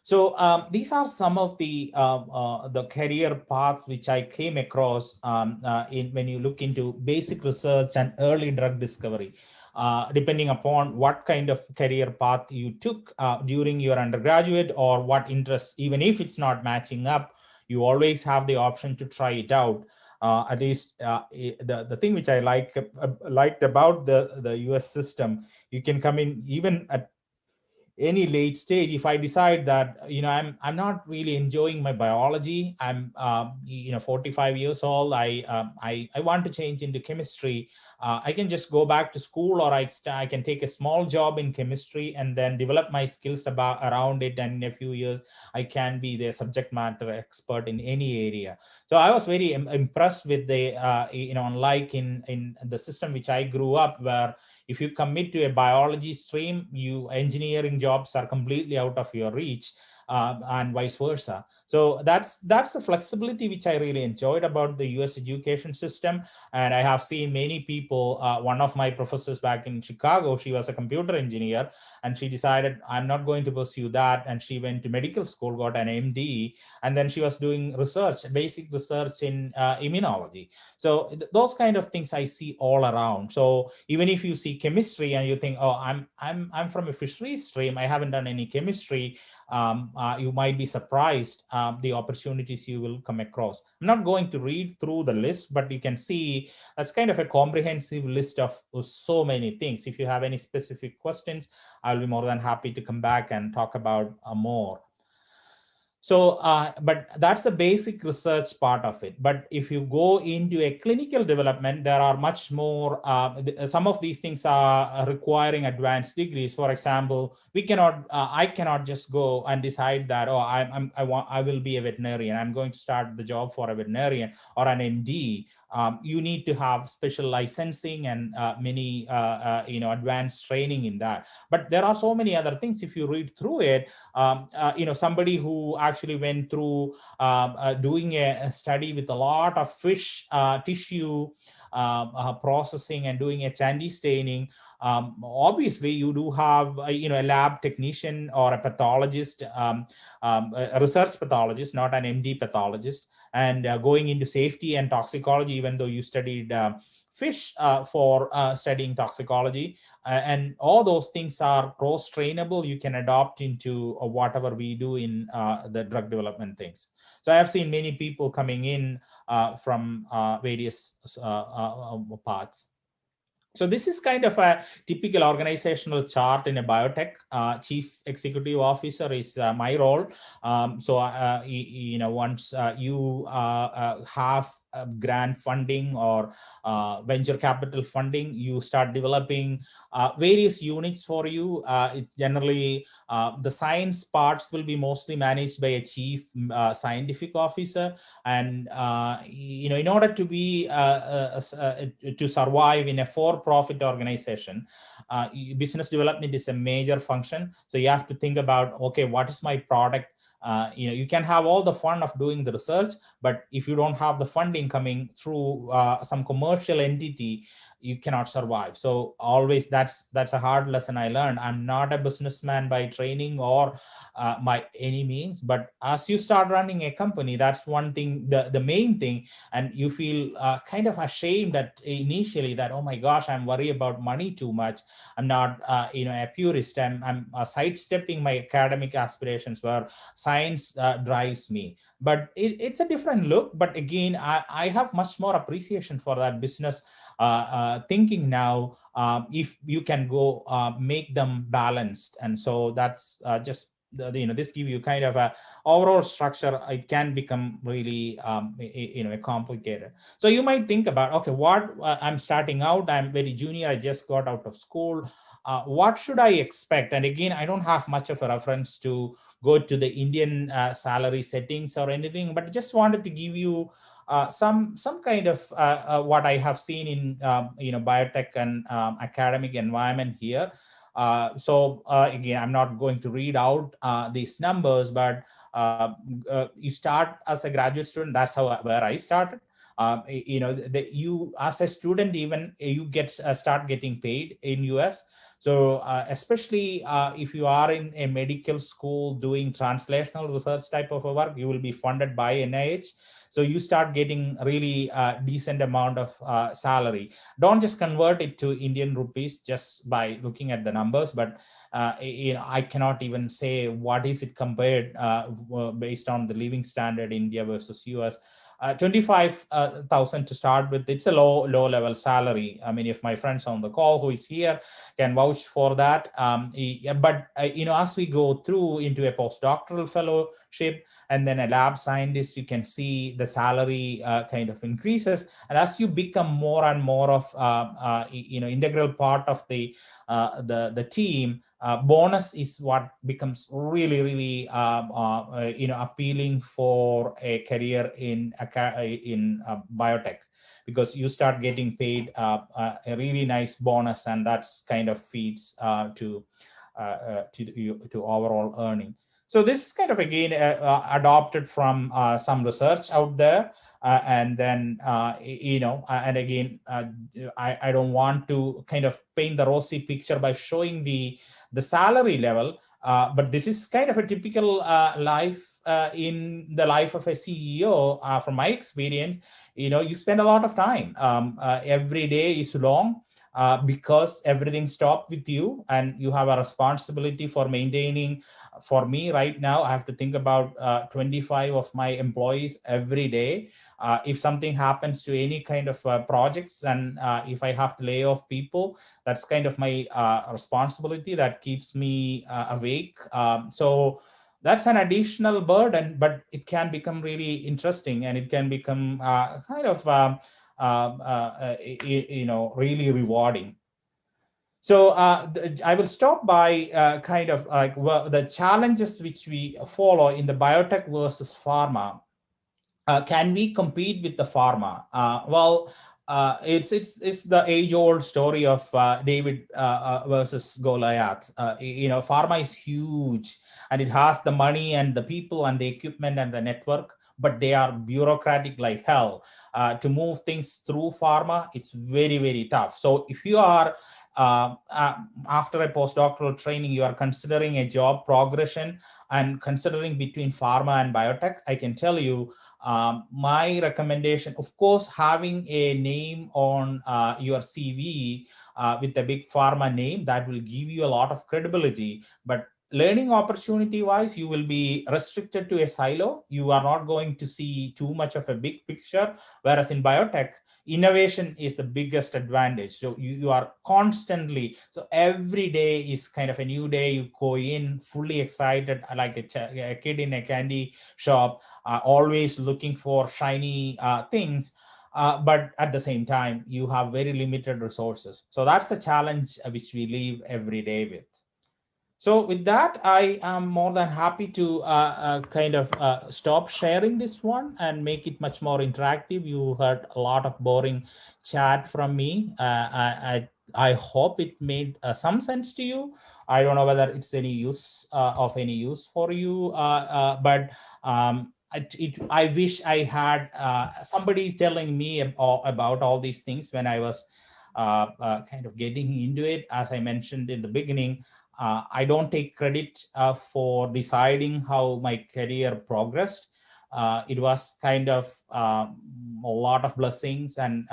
So these are some of the career paths which I came across when you look into basic research and early drug discovery. Depending upon what kind of career path you took during your undergraduate, or what interest, even if it's not matching up, you always have the option to try it out. At least the thing which I liked about the US system, you can come in even at any late stage. If I decide that I'm not really enjoying my biology, I'm 45 years old, I want to change into chemistry, I can just go back to school, or I can take a small job in chemistry and then develop my skills around it, and in a few years I can be the subject matter expert in any area. So I was very impressed with the unlike in the system which I grew up, where if you commit to a biology stream, engineering jobs are completely out of your reach, and vice versa. So that's the flexibility which I really enjoyed about the US education system. And I have seen many people, one of my professors back in Chicago, she was a computer engineer, and she decided, I'm not going to pursue that. And she went to medical school, got an MD, and then she was doing research, basic research in immunology. So those kind of things I see all around. So even if you see chemistry and you think, oh, I'm from a fisheries stream, I haven't done any chemistry, you might be surprised the opportunities you will come across. I'm not going to read through the list, but you can see that's kind of a comprehensive list of so many things. If you have any specific questions, I'll be more than happy to come back and talk about more. So, but that's the basic research part of it. But if you go into a clinical development, there are much more, some of these things are requiring advanced degrees. For example, I cannot just go and decide that, oh, I will be a veterinarian, I'm going to start the job for a veterinarian or an MD. You need to have special licensing and many, advanced training in that. But there are so many other things. If you read through it, somebody who actually went through doing a study with a lot of fish tissue processing and doing H&E staining, obviously you do have a lab technician or a pathologist, a research pathologist, not an MD pathologist, and going into safety and toxicology, even though you studied fish for studying toxicology, and all those things are cross trainable. You can adopt into whatever we do in the drug development things. So I have seen many people coming in from various parts. So this is kind of a typical organizational chart in a biotech. Chief executive officer is my role. Once you have grant funding or venture capital funding, you start developing various units for you. It's generally the science parts will be mostly managed by a chief scientific officer, and in order to be to survive in a for-profit organization, business development is a major function. So you have to think about, okay, what is my product? You can have all the fun of doing the research, but if you don't have the funding coming through some commercial entity, you cannot survive. So always that's a hard lesson I learned. I'm not a businessman by training or by any means, but as you start running a company, that's one thing, the main thing, and you feel kind of ashamed at initially that, oh my gosh, I'm worried about money too much. I'm not a purist. I'm sidestepping my academic aspirations where science drives me. But it's a different look. But again, I have much more appreciation for that business thinking now, if you can go make them balanced. And so that's just this give you kind of a overall structure. It can become really complicated. So you might think about, okay, what I'm starting out, I'm very junior, I just got out of school. What should I expect? And again, I don't have much of a reference to go to the Indian salary settings or anything, but just wanted to give you some kind of what I have seen in biotech and academic environment here. Again, I'm not going to read out these numbers, but you start as a graduate student. That's where I started. You as a student, even you get start getting paid in US. So especially if you are in a medical school doing translational research type of a work, you will be funded by NIH. So you start getting really decent amount of salary. Don't just convert it to Indian rupees just by looking at the numbers, but I cannot even say what is it compared based on the living standard India versus US. 25,000 to start with. It's a low level salary. I mean, if my friends on the call who is here can vouch for that. But as we go through into a postdoctoral fellowship and then a lab scientist, you can see the salary kind of increases. And as you become more and more of integral part of the team, bonus is what becomes really appealing for a career in biotech, because you start getting paid a really nice bonus, and that's kind of feeds to overall earning. So this is kind of again adopted from some research out there, and then and again I don't want to kind of paint the rosy picture by showing the salary level, but this is kind of a typical life in the life of a CEO. From my experience, you spend a lot of time. Every day is long. Because everything stopped with you, and you have a responsibility for maintaining. For me right now, I have to think about 25 of my employees every day. If something happens to any kind of projects, and if I have to lay off people, that's kind of my responsibility that keeps me awake. So that's an additional burden, but it can become really interesting, and it can become kind of really rewarding. So I will stop by kind of like the challenges which we follow in the biotech versus pharma. Can we compete with the pharma? It's the age-old story of David versus Goliath. Pharma is huge, and it has the money and the people and the equipment and the network. but they are bureaucratic like hell. To move things through pharma, it's very, very tough. So if you are after a postdoctoral training, you are considering a job progression and considering between pharma and biotech, I can tell you my recommendation, of course, having a name on your CV with a big pharma name, that will give you a lot of credibility. But learning opportunity wise, you will be restricted to a silo. You are not going to see too much of a big picture. Whereas in biotech, innovation is the biggest advantage. So you are constantly, so every day is kind of a new day. You go in fully excited, like a kid in a candy shop, always looking for shiny things. But at the same time, you have very limited resources. So that's the challenge which we live every day with. So with that, I am more than happy to kind of stop sharing this one and make it much more interactive. You heard a lot of boring chat from me. I hope it made some sense to you. I don't know whether it's any use of any use for you, but I wish I had somebody telling me about all these things when I was kind of getting into it. As I mentioned in the beginning, I don't take credit for deciding how my career progressed. It was kind of a lot of blessings and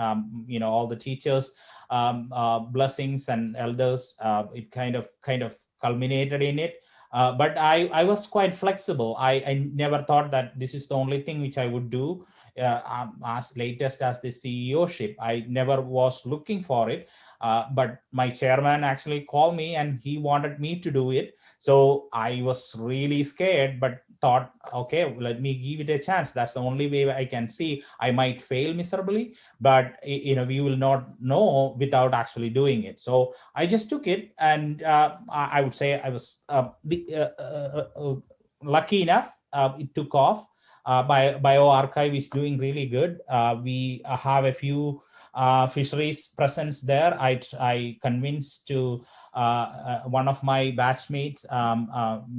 all the teachers' blessings and elders. It kind of culminated in it. But I was quite flexible. I never thought that this is the only thing which I would do. As latest as the CEO-ship, I never was looking for it. But my chairman actually called me and he wanted me to do it. So I was really scared, but thought, okay, let me give it a chance. That's the only way I can see. I might fail miserably, but we will not know without actually doing it. So I just took it, and I would say I was lucky enough. It took off. BioArchive is doing really good. We have a few fisheries presence there. I convinced to one of my batchmates,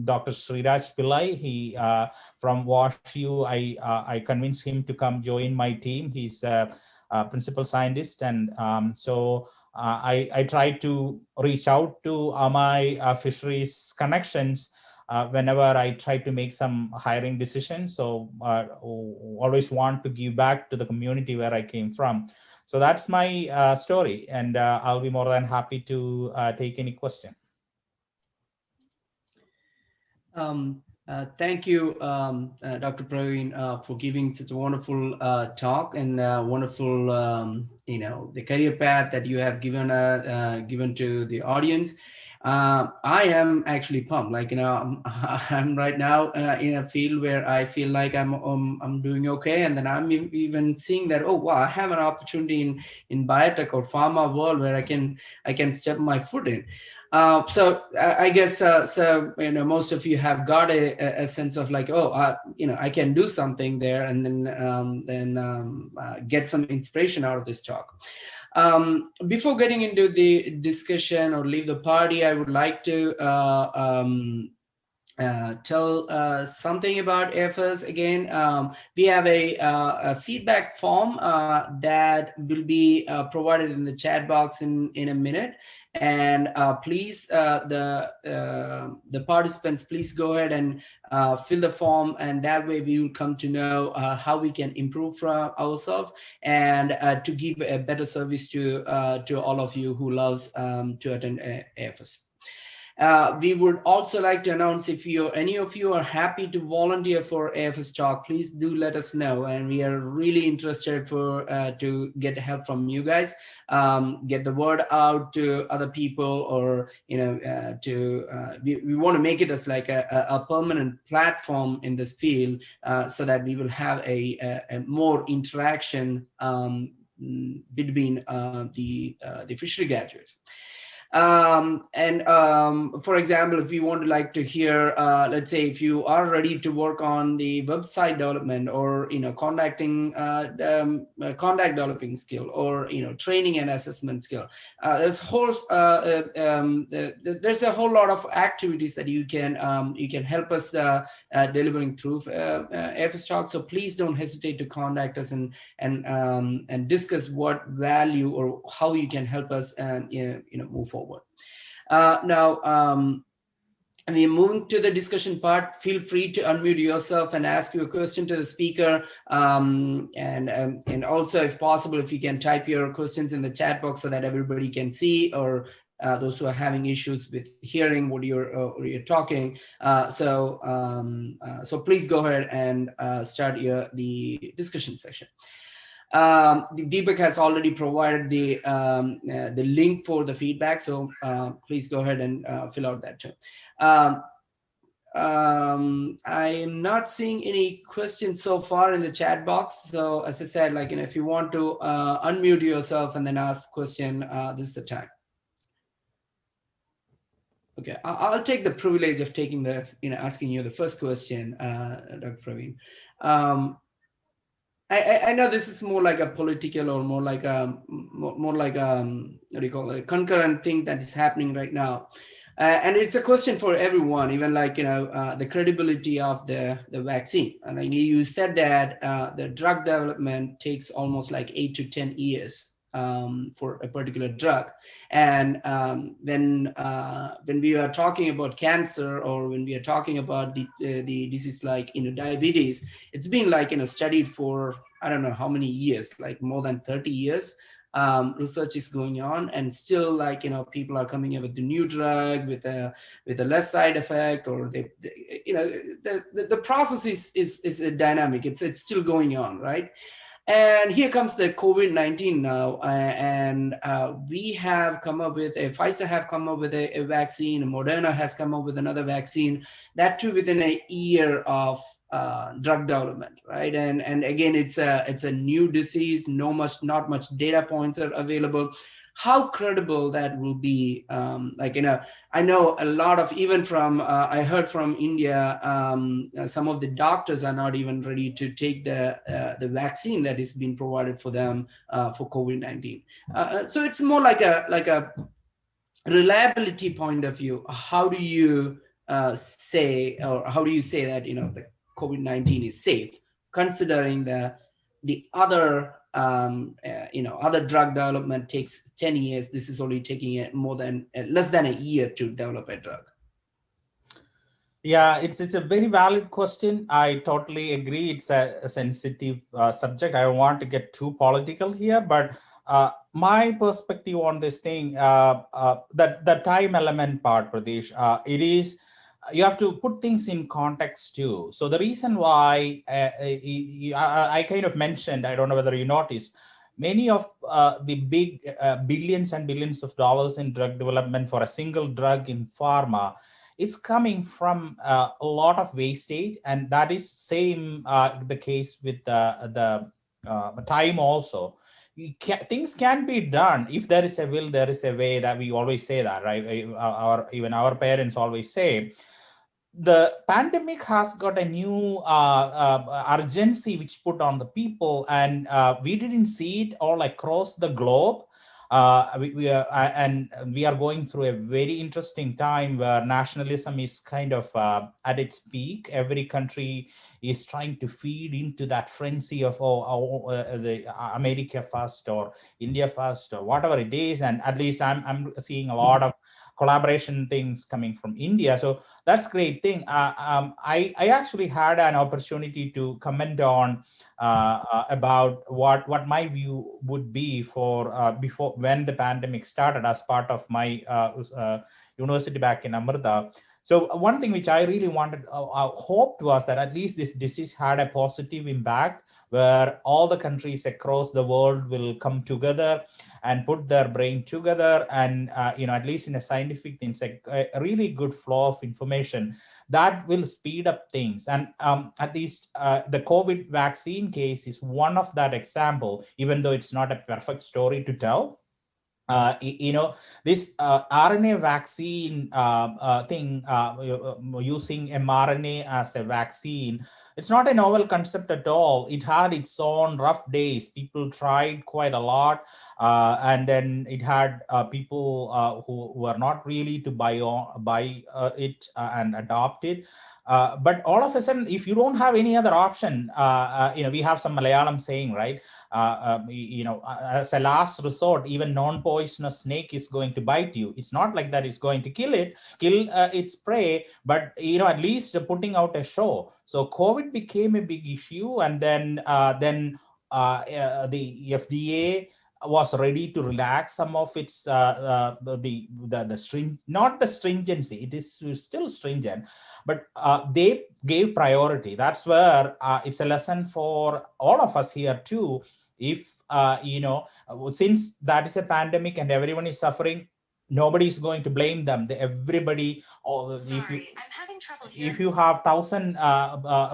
Dr. Sriraj Pillai. He from WashU. I convinced him to come join my team. He's a principal scientist, and so I tried to reach out to my fisheries connections whenever I try to make some hiring decisions. So always want to give back to the community where I came from. So that's my story, and I'll be more than happy to take any question. Thank you, Dr. Praveen, for giving such a wonderful talk and wonderful, the career path that you have given to the audience. I am actually pumped. Like, I'm right now in a field where I feel like I'm doing okay, and then I'm even seeing that, oh wow, I have an opportunity in biotech or pharma world where I can step my foot in. So I guess so. Most of you have got a sense of like, oh, I can do something there, and then get some inspiration out of this talk. Before getting into the discussion or leave the party, I would like to tell something about AFS again. We have a feedback form that will be provided in the chat box in a minute. And please, the participants, please go ahead and fill the form, and that way we will come to know how we can improve for ourselves and to give a better service to all of you who loves to attend AFS. We would also like to announce, if any of you are happy to volunteer for AFS talk, please do let us know, and we are really interested to get help from you guys, get the word out to other people, or we want to make it as like a permanent platform in this field, so that we will have a more interaction between the fishery graduates. For example, if you want to like to hear, let's say if you are ready to work on the website development, or contacting contact developing skill, or training and assessment skill, there's a whole lot of activities that you can help us delivering through AFS Talk. So please don't hesitate to contact us and discuss what value or how you can help us and move forward. Now, we're moving to the discussion part. Feel free to unmute yourself and ask your question to the speaker. And also, if possible, if you can type your questions in the chat box so that everybody can see, or those who are having issues with hearing what you're talking. So please go ahead and start the discussion session. Deepak has already provided the link for the feedback, so please go ahead and fill out that too. I am not seeing any questions so far in the chat box. So as I said, if you want to unmute yourself and then ask the question, this is the time. Okay, I'll take the privilege of taking asking you the first question, Dr. Praveen. I know this is more like a political, or more like a what do you call it, a concurrent thing that is happening right now, and it's a question for everyone, even the credibility of the vaccine. And you said that the drug development takes almost 8 to 10 years for a particular drug, and when we are talking about cancer, or when we are talking about the disease like diabetes, it's been studied for I don't know how many years, more than 30 years. Research is going on, and still people are coming up with the new drug with a less side effect, or the process is dynamic. It's still going on, right? And here comes the COVID-19 now, and we have come up with Pfizer have come up with a vaccine, and Moderna has come up with another vaccine, that too within a year of drug development, right? And again, it's a new disease, not much data points are available. How credible that will be? I know a lot of, even from I heard from India, some of the doctors are not even ready to take the vaccine that is being provided for them for COVID-19. So it's more like a reliability point of view. How do you say, or how do you say that the COVID-19 is safe, considering the other other drug development takes 10 years. This is only taking less than a year to develop a drug. Yeah, it's a very valid question. I totally agree. It's a sensitive subject. I don't want to get too political here, but my perspective on this thing, the time element part, Pradesh, it is, you have to put things in context too. So the reason why I kind of mentioned, I don't know whether you noticed, many of the big billions and billions of dollars in drug development for a single drug in pharma, it's coming from a lot of wastage, and that is same the case with the time also. Things can be done if there is a will, there is a way. That we always say that, right? Even our parents always say. The pandemic has got a new urgency which put on the people, and we didn't see it all across the globe. We are going through a very interesting time where nationalism is kind of at its peak. Every country is trying to feed into that frenzy of the America first, or India first, or whatever it is. And at least I'm seeing a lot of collaboration things coming from India. So that's a great thing. I actually had an opportunity to comment on about what my view would be for before, when the pandemic started, as part of my university back in Amrita. So one thing which I really hoped was that at least this disease had a positive impact, where all the countries across the world will come together and put their brain together, and at least in a scientific thing, a really good flow of information that will speed up things. And at least the COVID vaccine case is one of that example, even though it's not a perfect story to tell. this RNA vaccine thing, using mRNA as a vaccine, it's not a novel concept at all. It had its own rough days. People tried quite a lot, and then it had people who were not really to buy it and adopt it. But all of a sudden, if you don't have any other option, we have some Malayalam saying, right? As a last resort, even non-poisonous snake is going to bite you. It's not like that it's going to kill its prey, but at least putting out a show. So COVID became a big issue, and then the FDA was ready to relax some of its not the stringency. It is still stringent, but they gave priority. That's where it's a lesson for all of us here too. If since that is a pandemic and everyone is suffering, nobody is going to blame them. Everybody. Sorry, I'm having trouble here. If you have 1,000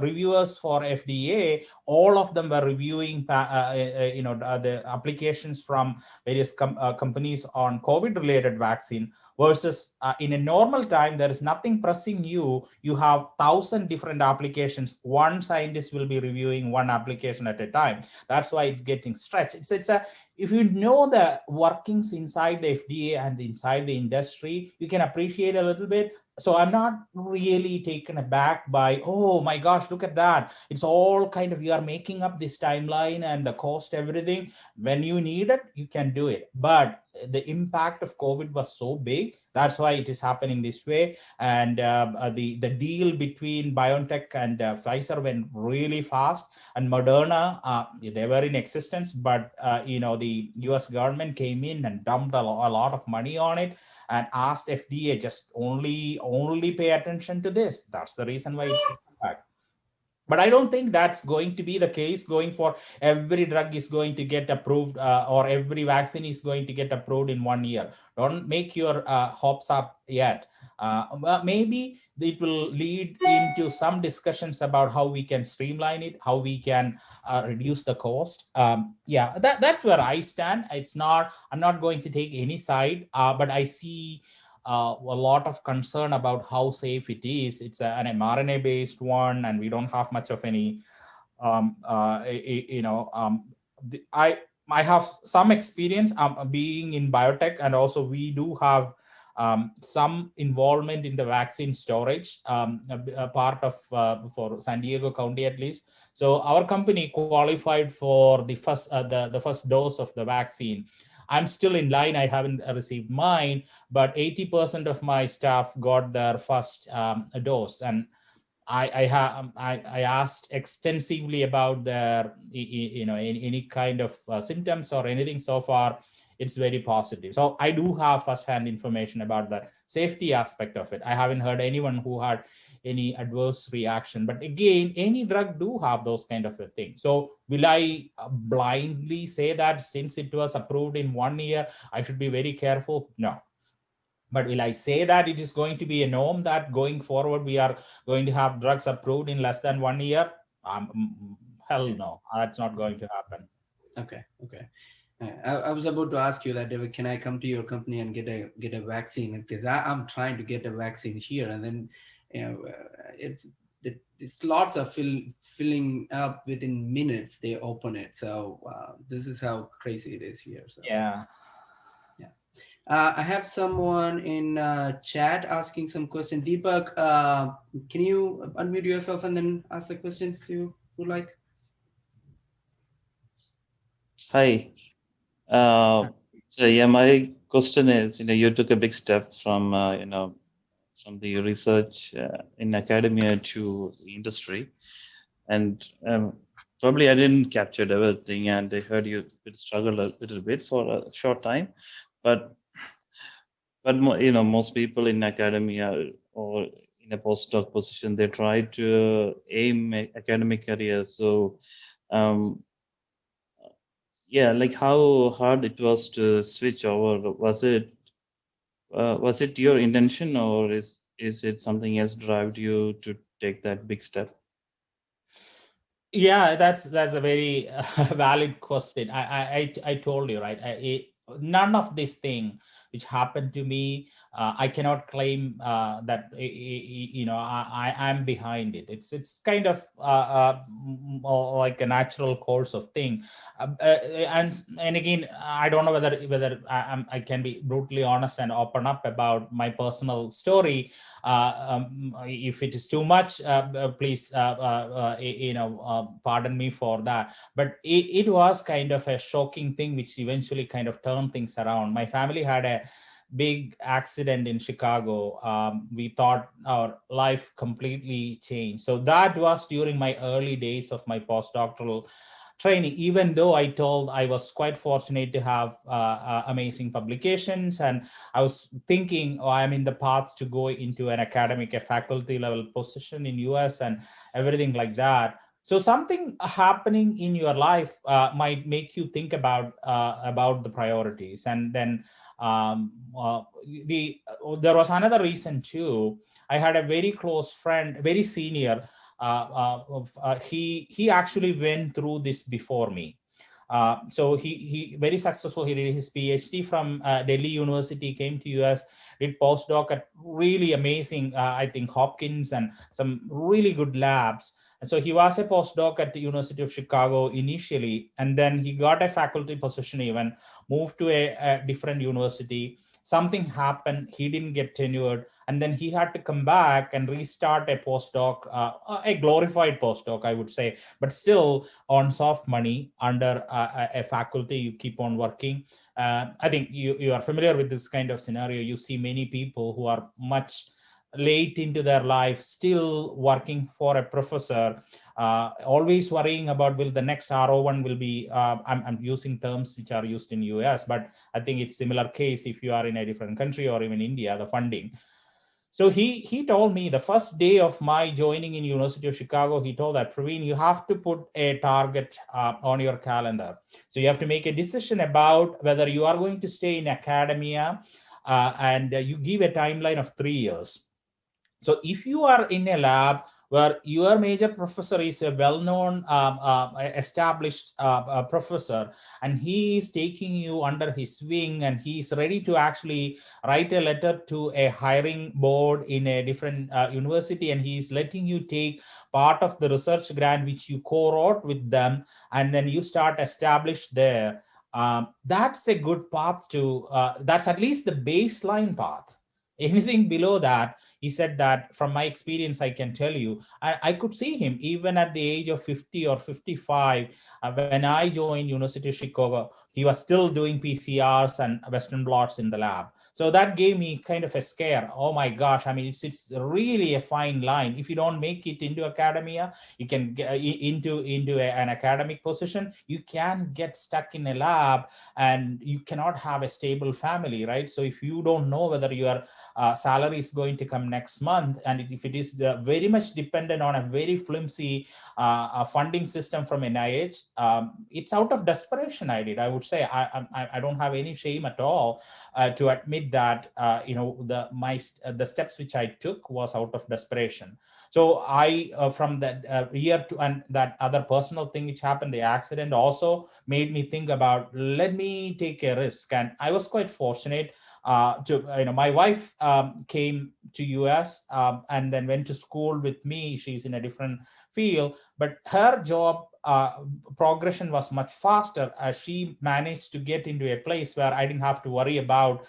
reviewers for FDA, all of them were reviewing the applications from various companies on COVID related vaccine, versus in a normal time, there is nothing pressing you. You have 1,000 different applications. One scientist will be reviewing one application at a time. That's why it's getting stretched. If you know the workings inside the FDA and inside the industry, you can appreciate a little bit. So I'm not really taken aback by, oh my gosh, look at that. It's all kind of, you are making up this timeline and the cost, everything. When you need it, you can do it. But the impact of COVID was so big. That's why it is happening this way. And the deal between BioNTech and Pfizer went really fast. And Moderna, they were in existence, but the US government came in and dumped a lot of money on it and asked FDA just only pay attention to this. That's the reason why it's back. But I don't think that's going to be the case going for every drug is going to get approved or every vaccine is going to get approved in 1 year. Don't make your hopes up yet. Maybe it will lead into some discussions about how we can streamline it, how we can reduce the cost. That's where I stand. I'm not going to take any side, but I see a lot of concern about how safe it is. It's an mRNA based one, and we don't have much of any. I have some experience being in biotech, and also we do have some involvement in the vaccine storage, a part of for San Diego County at least. So our company qualified for the first dose of the vaccine. I'm still in line. I haven't received mine, but 80% of my staff got their first dose. And I asked extensively about their, any kind of symptoms or anything. So far, it's very positive. So I do have firsthand information about the safety aspect of it. I haven't heard anyone who had any adverse reaction. But again, any drug do have those kind of a thing. So will I blindly say that since it was approved in 1 year, I should be very careful? No. But will I say that it is going to be a norm that going forward we are going to have drugs approved in less than 1 year? Hell no, that's not going to happen. Okay. I was about to ask you that, David, can I come to your company and get a vaccine? Because I'm trying to get a vaccine here, and then it's the slots are filling up within minutes. They open it, so this is how crazy it is here. So yeah. I have someone in chat asking some question. Deepak, can you unmute yourself and then ask the question if you would like? Hi. So yeah, my question is, you took a big step from, from the research in academia to the industry, and probably I didn't capture everything, and I heard you struggle a little bit for a short time, but most people in academia or in a postdoc position, they try to aim academic career. So like how hard it was to switch over. Was it your intention, or is it something else drive you to take that big step? Yeah, that's a very valid question. I told you, right? none of this thing which happened to me, I cannot claim that I'm behind it. It's kind of like a natural course of thing. And again, I don't know whether I can be brutally honest and open up about my personal story. If it is too much, please pardon me for that. But it was kind of a shocking thing which eventually kind of turned things around. My family had a big accident in Chicago. We thought our life completely changed. So that was during my early days of my postdoctoral training, even though I told I was quite fortunate to have amazing publications, and I was thinking, oh, I'm in the path to go into an academic, a faculty level position in US and everything like that. So something happening in your life might make you think about the priorities. And then there was another reason too. I had a very close friend, very senior. He actually went through this before me. So he very successful. He did his PhD from Delhi University, came to US, did postdoc at really amazing, I think Hopkins and some really good labs. And so he was a postdoc at the University of Chicago initially, and then he got a faculty position, even moved to a different university. Something happened, he didn't get tenured, and then he had to come back and restart a postdoc, a glorified postdoc, I would say, but still on soft money under a faculty. You keep on working. I think you are familiar with this kind of scenario. You see many people who are much late into their life still working for a professor, always worrying about will the next RO1 will be, I'm using terms which are used in US, but I think it's similar case if you are in a different country or even India, the funding. So he told me the first day of my joining in University of Chicago, he told that, Praveen, you have to put a target on your calendar. So you have to make a decision about whether you are going to stay in academia, and you give a timeline of 3 years. So if you are in a lab where your major professor is a well-known, established professor, and he is taking you under his wing, and he is ready to actually write a letter to a hiring board in a different university, and he is letting you take part of the research grant which you co-wrote with them, and then you start established there. That's a good path to, that's at least the baseline path. Anything below that, he said that from my experience, I can tell you, I could see him even at the age of 50 or 55. When I joined University of Chicago, he was still doing PCRs and Western blots in the lab. So that gave me kind of a scare. Oh my gosh, I mean, it's really a fine line. If you don't make it into academia, you can get into an academic position, you can get stuck in a lab, and you cannot have a stable family, right? So if you don't know whether your salary is going to come next month, and if it is very much dependent on a very flimsy funding system from NIH, it's out of desperation. I would say I don't have any shame at all to admit that the steps which I took was out of desperation. So I from that year to, and that other personal thing which happened, the accident also made me think about, let me take a risk. And I was quite fortunate my wife came to US and then went to school with me. She's in a different field, but her job progression was much faster as she managed to get into a place where I didn't have to worry about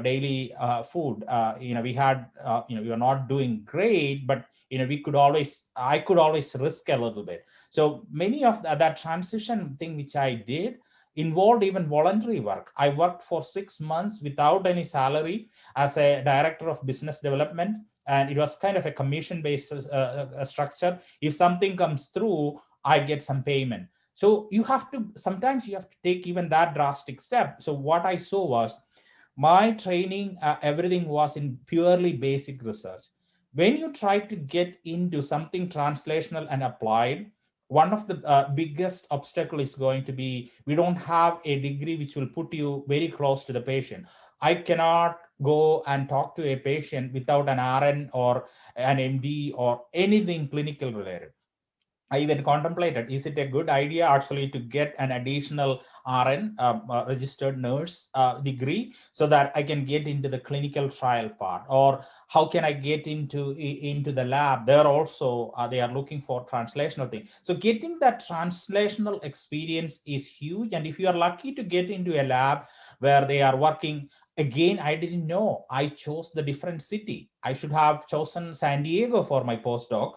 daily food. We had we were not doing great, but I could always risk a little bit. So many of that transition thing which I did involved even voluntary work. I worked for 6 months without any salary as a director of business development, and it was kind of a commission-based structure. If something comes through, I get some payment. So sometimes you have to take even that drastic step. So what I saw was my training, everything was in purely basic research. When you try to get into something translational and applied, one of the biggest obstacle is going to be, we don't have a degree which will put you very close to the patient. I cannot go and talk to a patient without an RN or an MD or anything clinical related. I even contemplated, is it a good idea actually to get an additional RN, registered nurse degree, so that I can get into the clinical trial part? Or how can I get into the lab? They're also, they are looking for translational thing. So getting that translational experience is huge. And if you are lucky to get into a lab where they are working, again, I didn't know. I chose the different city. I should have chosen San Diego for my postdoc.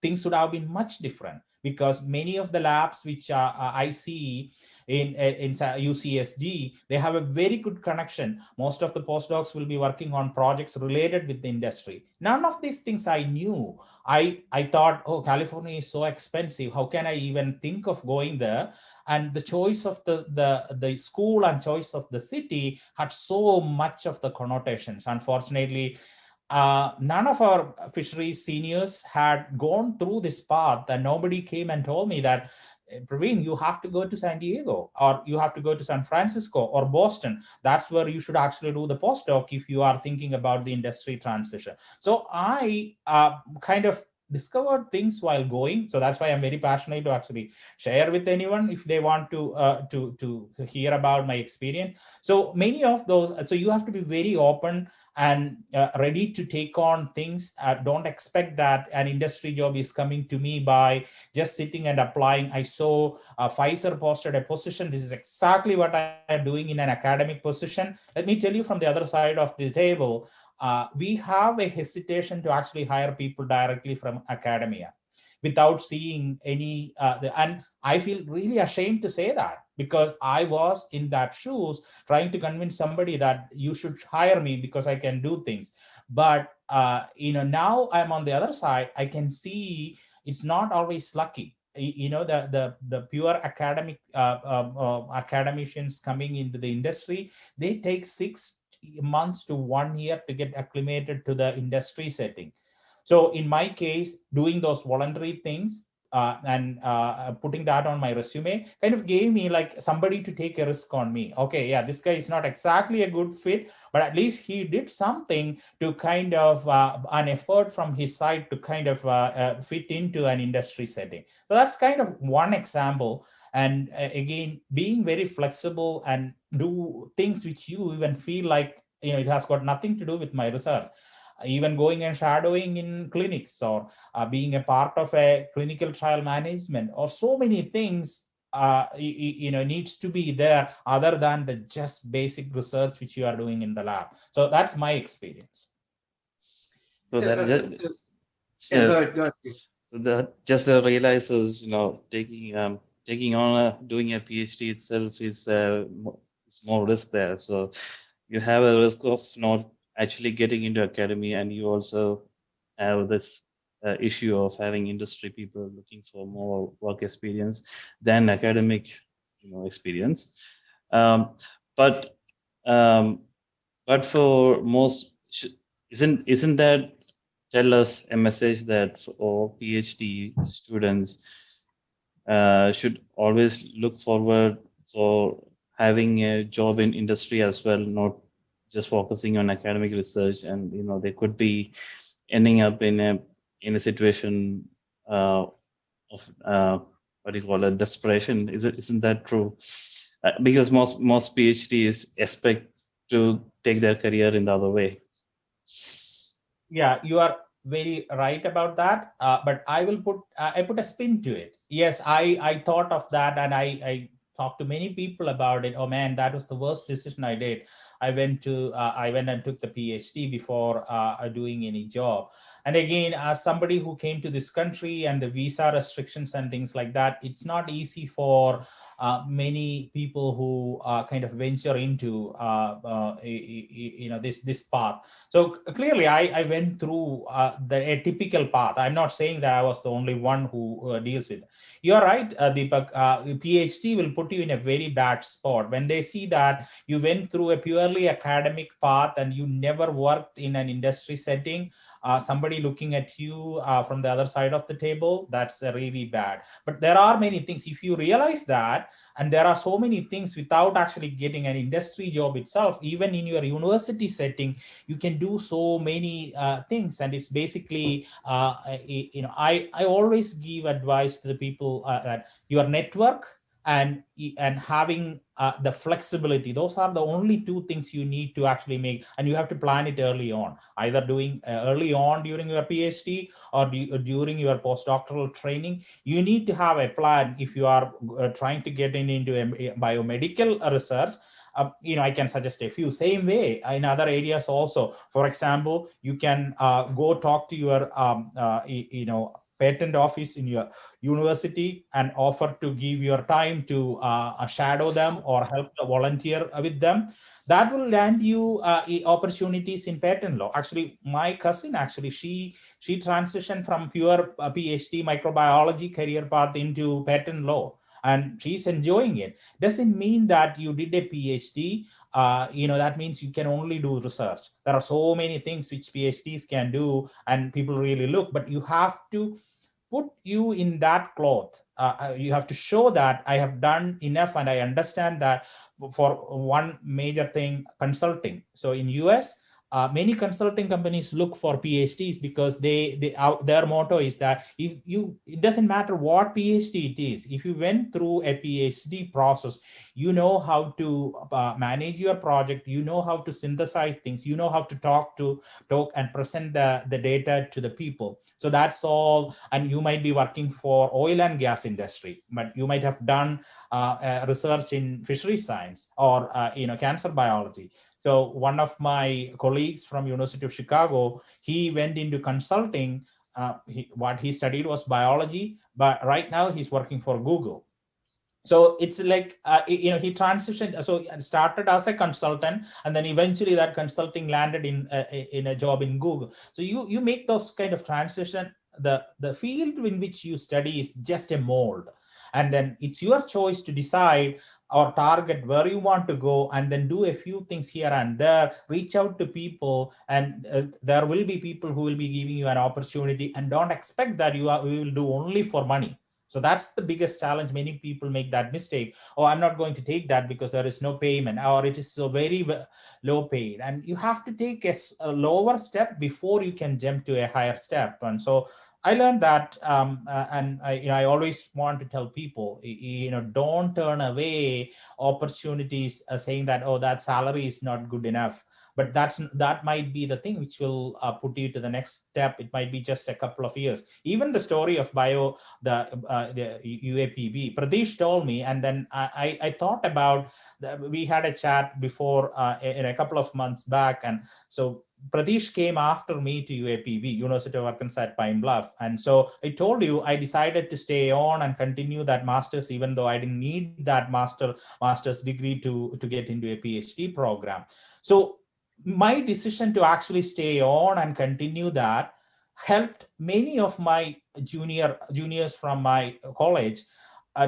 Things would have been much different, because many of the labs which I see in UCSD, they have a very good connection. Most of the postdocs will be working on projects related with the industry. None of these things I knew. I thought, oh, California is so expensive. How can I even think of going there? And the choice of the school and choice of the city had so much of the connotations. Unfortunately, none of our fisheries seniors had gone through this path, and nobody came and told me that, Praveen, you have to go to San Diego, or you have to go to San Francisco or Boston. That's where you should actually do the postdoc if you are thinking about the industry transition. So I kind of discovered things while going. So that's why I'm very passionate to actually share with anyone if they want to hear about my experience. So many of those, so you have to be very open and ready to take on things. Don't expect that an industry job is coming to me by just sitting and applying. I saw Pfizer posted a position. This is exactly what I am doing in an academic position. Let me tell you, from the other side of the table, we have a hesitation to actually hire people directly from academia without seeing any, and I feel really ashamed to say that, because I was in that shoes trying to convince somebody that you should hire me because I can do things. But now I'm on the other side. I can see it's not always lucky. The pure academic academicians coming into the industry, they take 6 months to 1 year to get acclimated to the industry setting. So in my case, doing those voluntary things and putting that on my resume kind of gave me like somebody to take a risk on me. Okay, yeah, this guy is not exactly a good fit, but at least he did something to kind of an effort from his side to kind of fit into an industry setting. So that's kind of one example. And again, being very flexible and do things which you even feel like, it has got nothing to do with my research. Even going and shadowing in clinics, or being a part of a clinical trial management, or so many things needs to be there other than the just basic research which you are doing in the lab. So that's my experience. So that yeah, go ahead. So that just realizes, taking on doing a PhD itself is more risk there. So you have a risk of not actually getting into academy, and you also have this issue of having industry people looking for more work experience than academic, experience. Um, but um, but for most, isn't that tell us a message that for PhD students should always look forward for having a job in industry as well, not just focusing on academic research, and they could be ending up in a situation of what do you call it, desperation. Isn't that true? Because most PhDs expect to take their career in the other way. Yeah, you are very right about that. But I will put a spin to it. Yes, I thought of that, and I talked to many people about it. Oh man, that was the worst decision I did. I went and took the PhD before doing any job. And again, as somebody who came to this country and the visa restrictions and things like that, it's not easy for many people who kind of venture into this path. So clearly, I went through a typical path. I'm not saying that I was the only one who deals with it. You're right, Deepak. PhD will put put you in a very bad spot. When they see that you went through a purely academic path and you never worked in an industry setting, somebody looking at you from the other side of the table, that's really bad. But there are many things, if you realize that, and there are so many things without actually getting an industry job itself, even in your university setting, you can do so many things. And it's basically, I always give advice to the people that your network and having the flexibility, those are the only two things you need to actually make, and you have to plan it early on, either doing early on during your PhD or during your postdoctoral training. You need to have a plan if you are trying to get into a biomedical research. I can suggest a few. Same way in other areas also. For example, you can go talk to your patent office in your university and offer to give your time to shadow them or help volunteer with them. That will land you opportunities in patent law. Actually, my cousin, she transitioned from pure PhD microbiology career path into patent law, and she's enjoying it. Doesn't mean that you did a PhD. That means you can only do research. There are so many things which PhDs can do, and people really look. But you have to put you in that cloth. You have to show that I have done enough and I understand that. For one major thing, consulting. So in US, many consulting companies look for PhDs because their motto is that it doesn't matter what PhD it is. If you went through a PhD process, you know how to manage your project, you know how to synthesize things, you know how to talk and present the data to the people. So that's all. And you might be working for oil and gas industry, but you might have done research in fisheries science or cancer biology. So one of my colleagues from University of Chicago, he went into consulting. What he studied was biology, but right now he's working for Google. So it's like he transitioned. So started as a consultant, and then eventually that consulting landed in a job in Google. So you make those kind of transition. The field in which you study is just a mold, and then it's your choice to decide or target where you want to go, and then do a few things here and there, reach out to people, and there will be people who will be giving you an opportunity. And don't expect that you will do only for money. So that's the biggest challenge. Many people make that mistake. Oh, I'm not going to take that because there is no payment, or it is so very low paid. And you have to take a lower step before you can jump to a higher step. And so I learned that, and I always want to tell people, don't turn away opportunities saying that, oh, that salary is not good enough. But that might be the thing which will put you to the next step. It might be just a couple of years. Even the story of the UAPB, Pradesh told me, and then I thought about, we had a chat before in a couple of months back, and so Pradesh came after me to UAPB, University of Arkansas at Pine Bluff. And so I told you, I decided to stay on and continue that master's, even though I didn't need that master's degree to get into a PhD program. So my decision to actually stay on and continue that helped many of my juniors from my college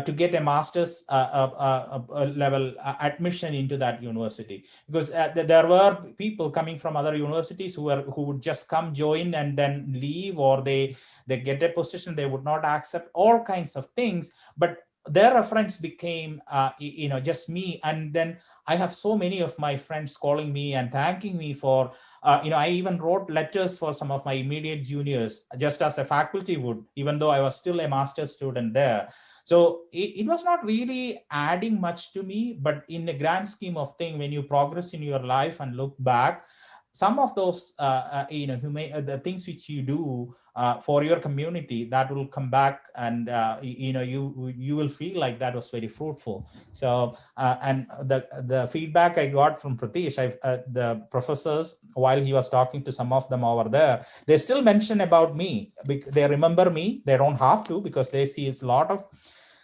to get a master's level admission into that university, because there were people coming from other universities who would just come join and then leave, or they get a position they would not accept, all kinds of things. But their reference became just me. And then I have so many of my friends calling me and thanking me for I even wrote letters for some of my immediate juniors, just as a faculty would, even though I was still a master's student there. So it was not really adding much to me, but in the grand scheme of things, when you progress in your life and look back, some of those the things which you do for your community, that will come back, and you will feel like that was very fruitful. So and the feedback I got from Pratish, the professors, while he was talking to some of them over there, they still mention about me. They remember me. They don't have to, because they see it's a lot of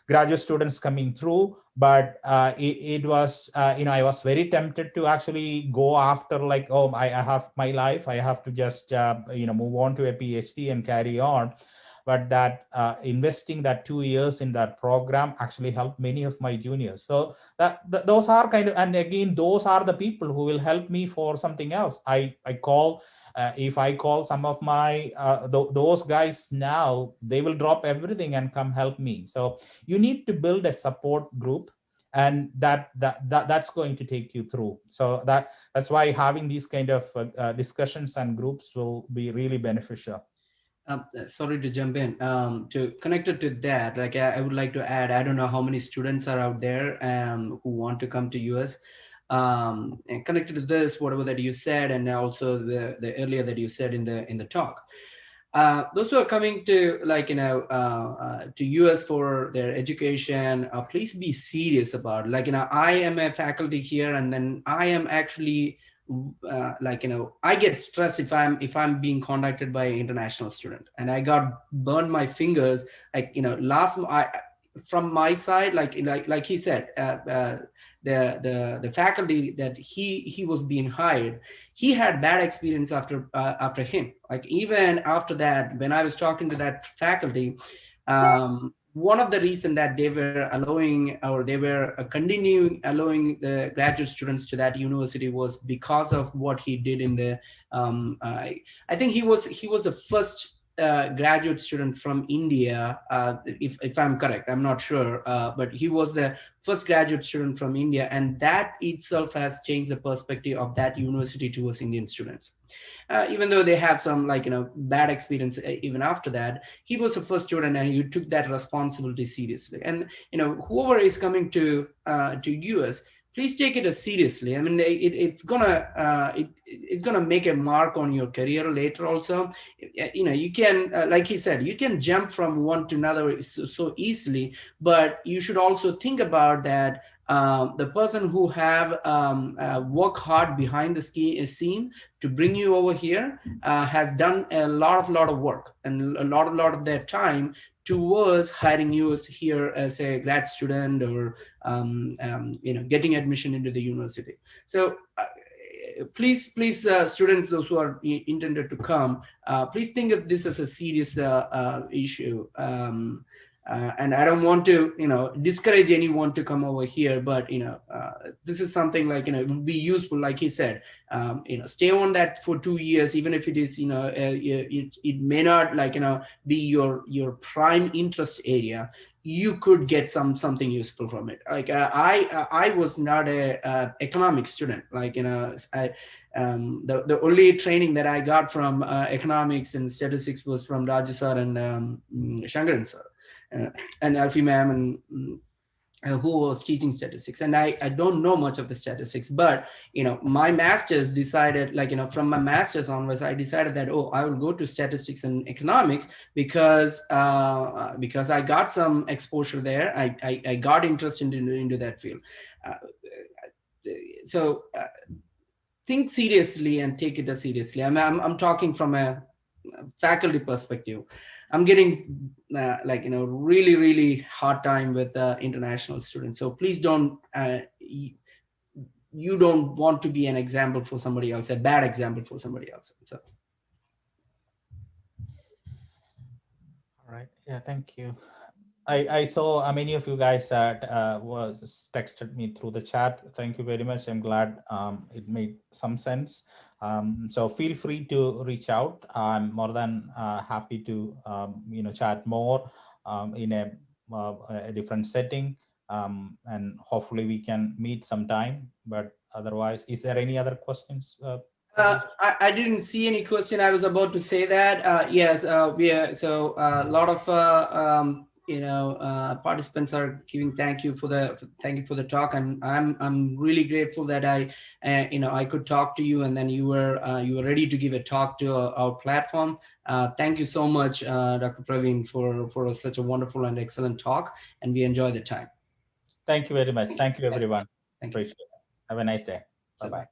graduate students coming through. But it was I was very tempted to actually go after, like, I have my life, I have to just move on to a PhD and carry on. but that investing that 2 years in that program actually helped many of my juniors. So those are kind of, and again, those are the people who will help me for something else. I call, if I call some of my, those guys now, they will drop everything and come help me. So you need to build a support group, and that's going to take you through. So that's why having these kind of discussions and groups will be really beneficial. Sorry to jump in. To connected to that, like I would like to add, I don't know how many students are out there who want to come to US. And connected to this, whatever that you said, and also the earlier that you said in the talk. Those who are coming to to US for their education, please be serious about it. I am a faculty here, and then I am actually I get stressed if I'm being contacted by an international student, and I got burned my fingers from my side, like he said, the faculty that he was being hired, he had bad experience after him. Like even after that, when I was talking to that faculty, one of the reasons that they were allowing, or they were continuing allowing the graduate students to that university, was because of what he did in the I think he was the first graduate student from India, if I'm correct, I'm not sure, but he was the first graduate student from India, and that itself has changed the perspective of that university towards Indian students. Even though they have some bad experience even after that, he was the first student, and you took that responsibility seriously. And whoever is coming to US, please take it as seriously. I mean, it's gonna make a mark on your career later. Also, you can, like he said, you can jump from one to another so easily, but you should also think about that. The person who have work hard behind the scene to bring you over here has done a lot of work, and a lot of their time towards hiring you here as a grad student, or getting admission into the university. So please, students, those who are intended to come, please think of this as a serious issue. And I don't want to, discourage anyone to come over here, but this is something it would be useful. Like he said, stay on that for 2 years, even if it is, it may not be your prime interest area. You could get something useful from it. I was not a economic student. The only training that I got from economics and statistics was from Rajasar and Shankaran sir. And Alfie ma'am, and who was teaching statistics. And I don't know much of the statistics, but my master's decided, from my master's onwards, I decided that I will go to statistics and economics because I got some exposure there. I got interested into that field. So think seriously and take it as seriously. I'm talking from a faculty perspective. I'm getting really, really hard time with international students. So please don't, you don't want to be an example for somebody else, a bad example for somebody else. So. All right. Yeah, thank you. I saw many of you guys that was texted me through the chat. Thank you very much. I'm glad it made some sense. So feel free to reach out. I'm more than happy to chat more in a different setting, and hopefully we can meet sometime. But otherwise, is there any other questions? I didn't see any question. I was about to say that. Yes, we are. So a lot of participants are giving thank you for the talk, and I'm really grateful that I could talk to you, and then you were ready to give a talk to our platform. Thank you so much, Dr. Praveen, for such a wonderful and excellent talk, and we enjoy the time. Thank you very much. Thank you, everyone. Thank you. Appreciate it. Have a nice day. Bye-bye.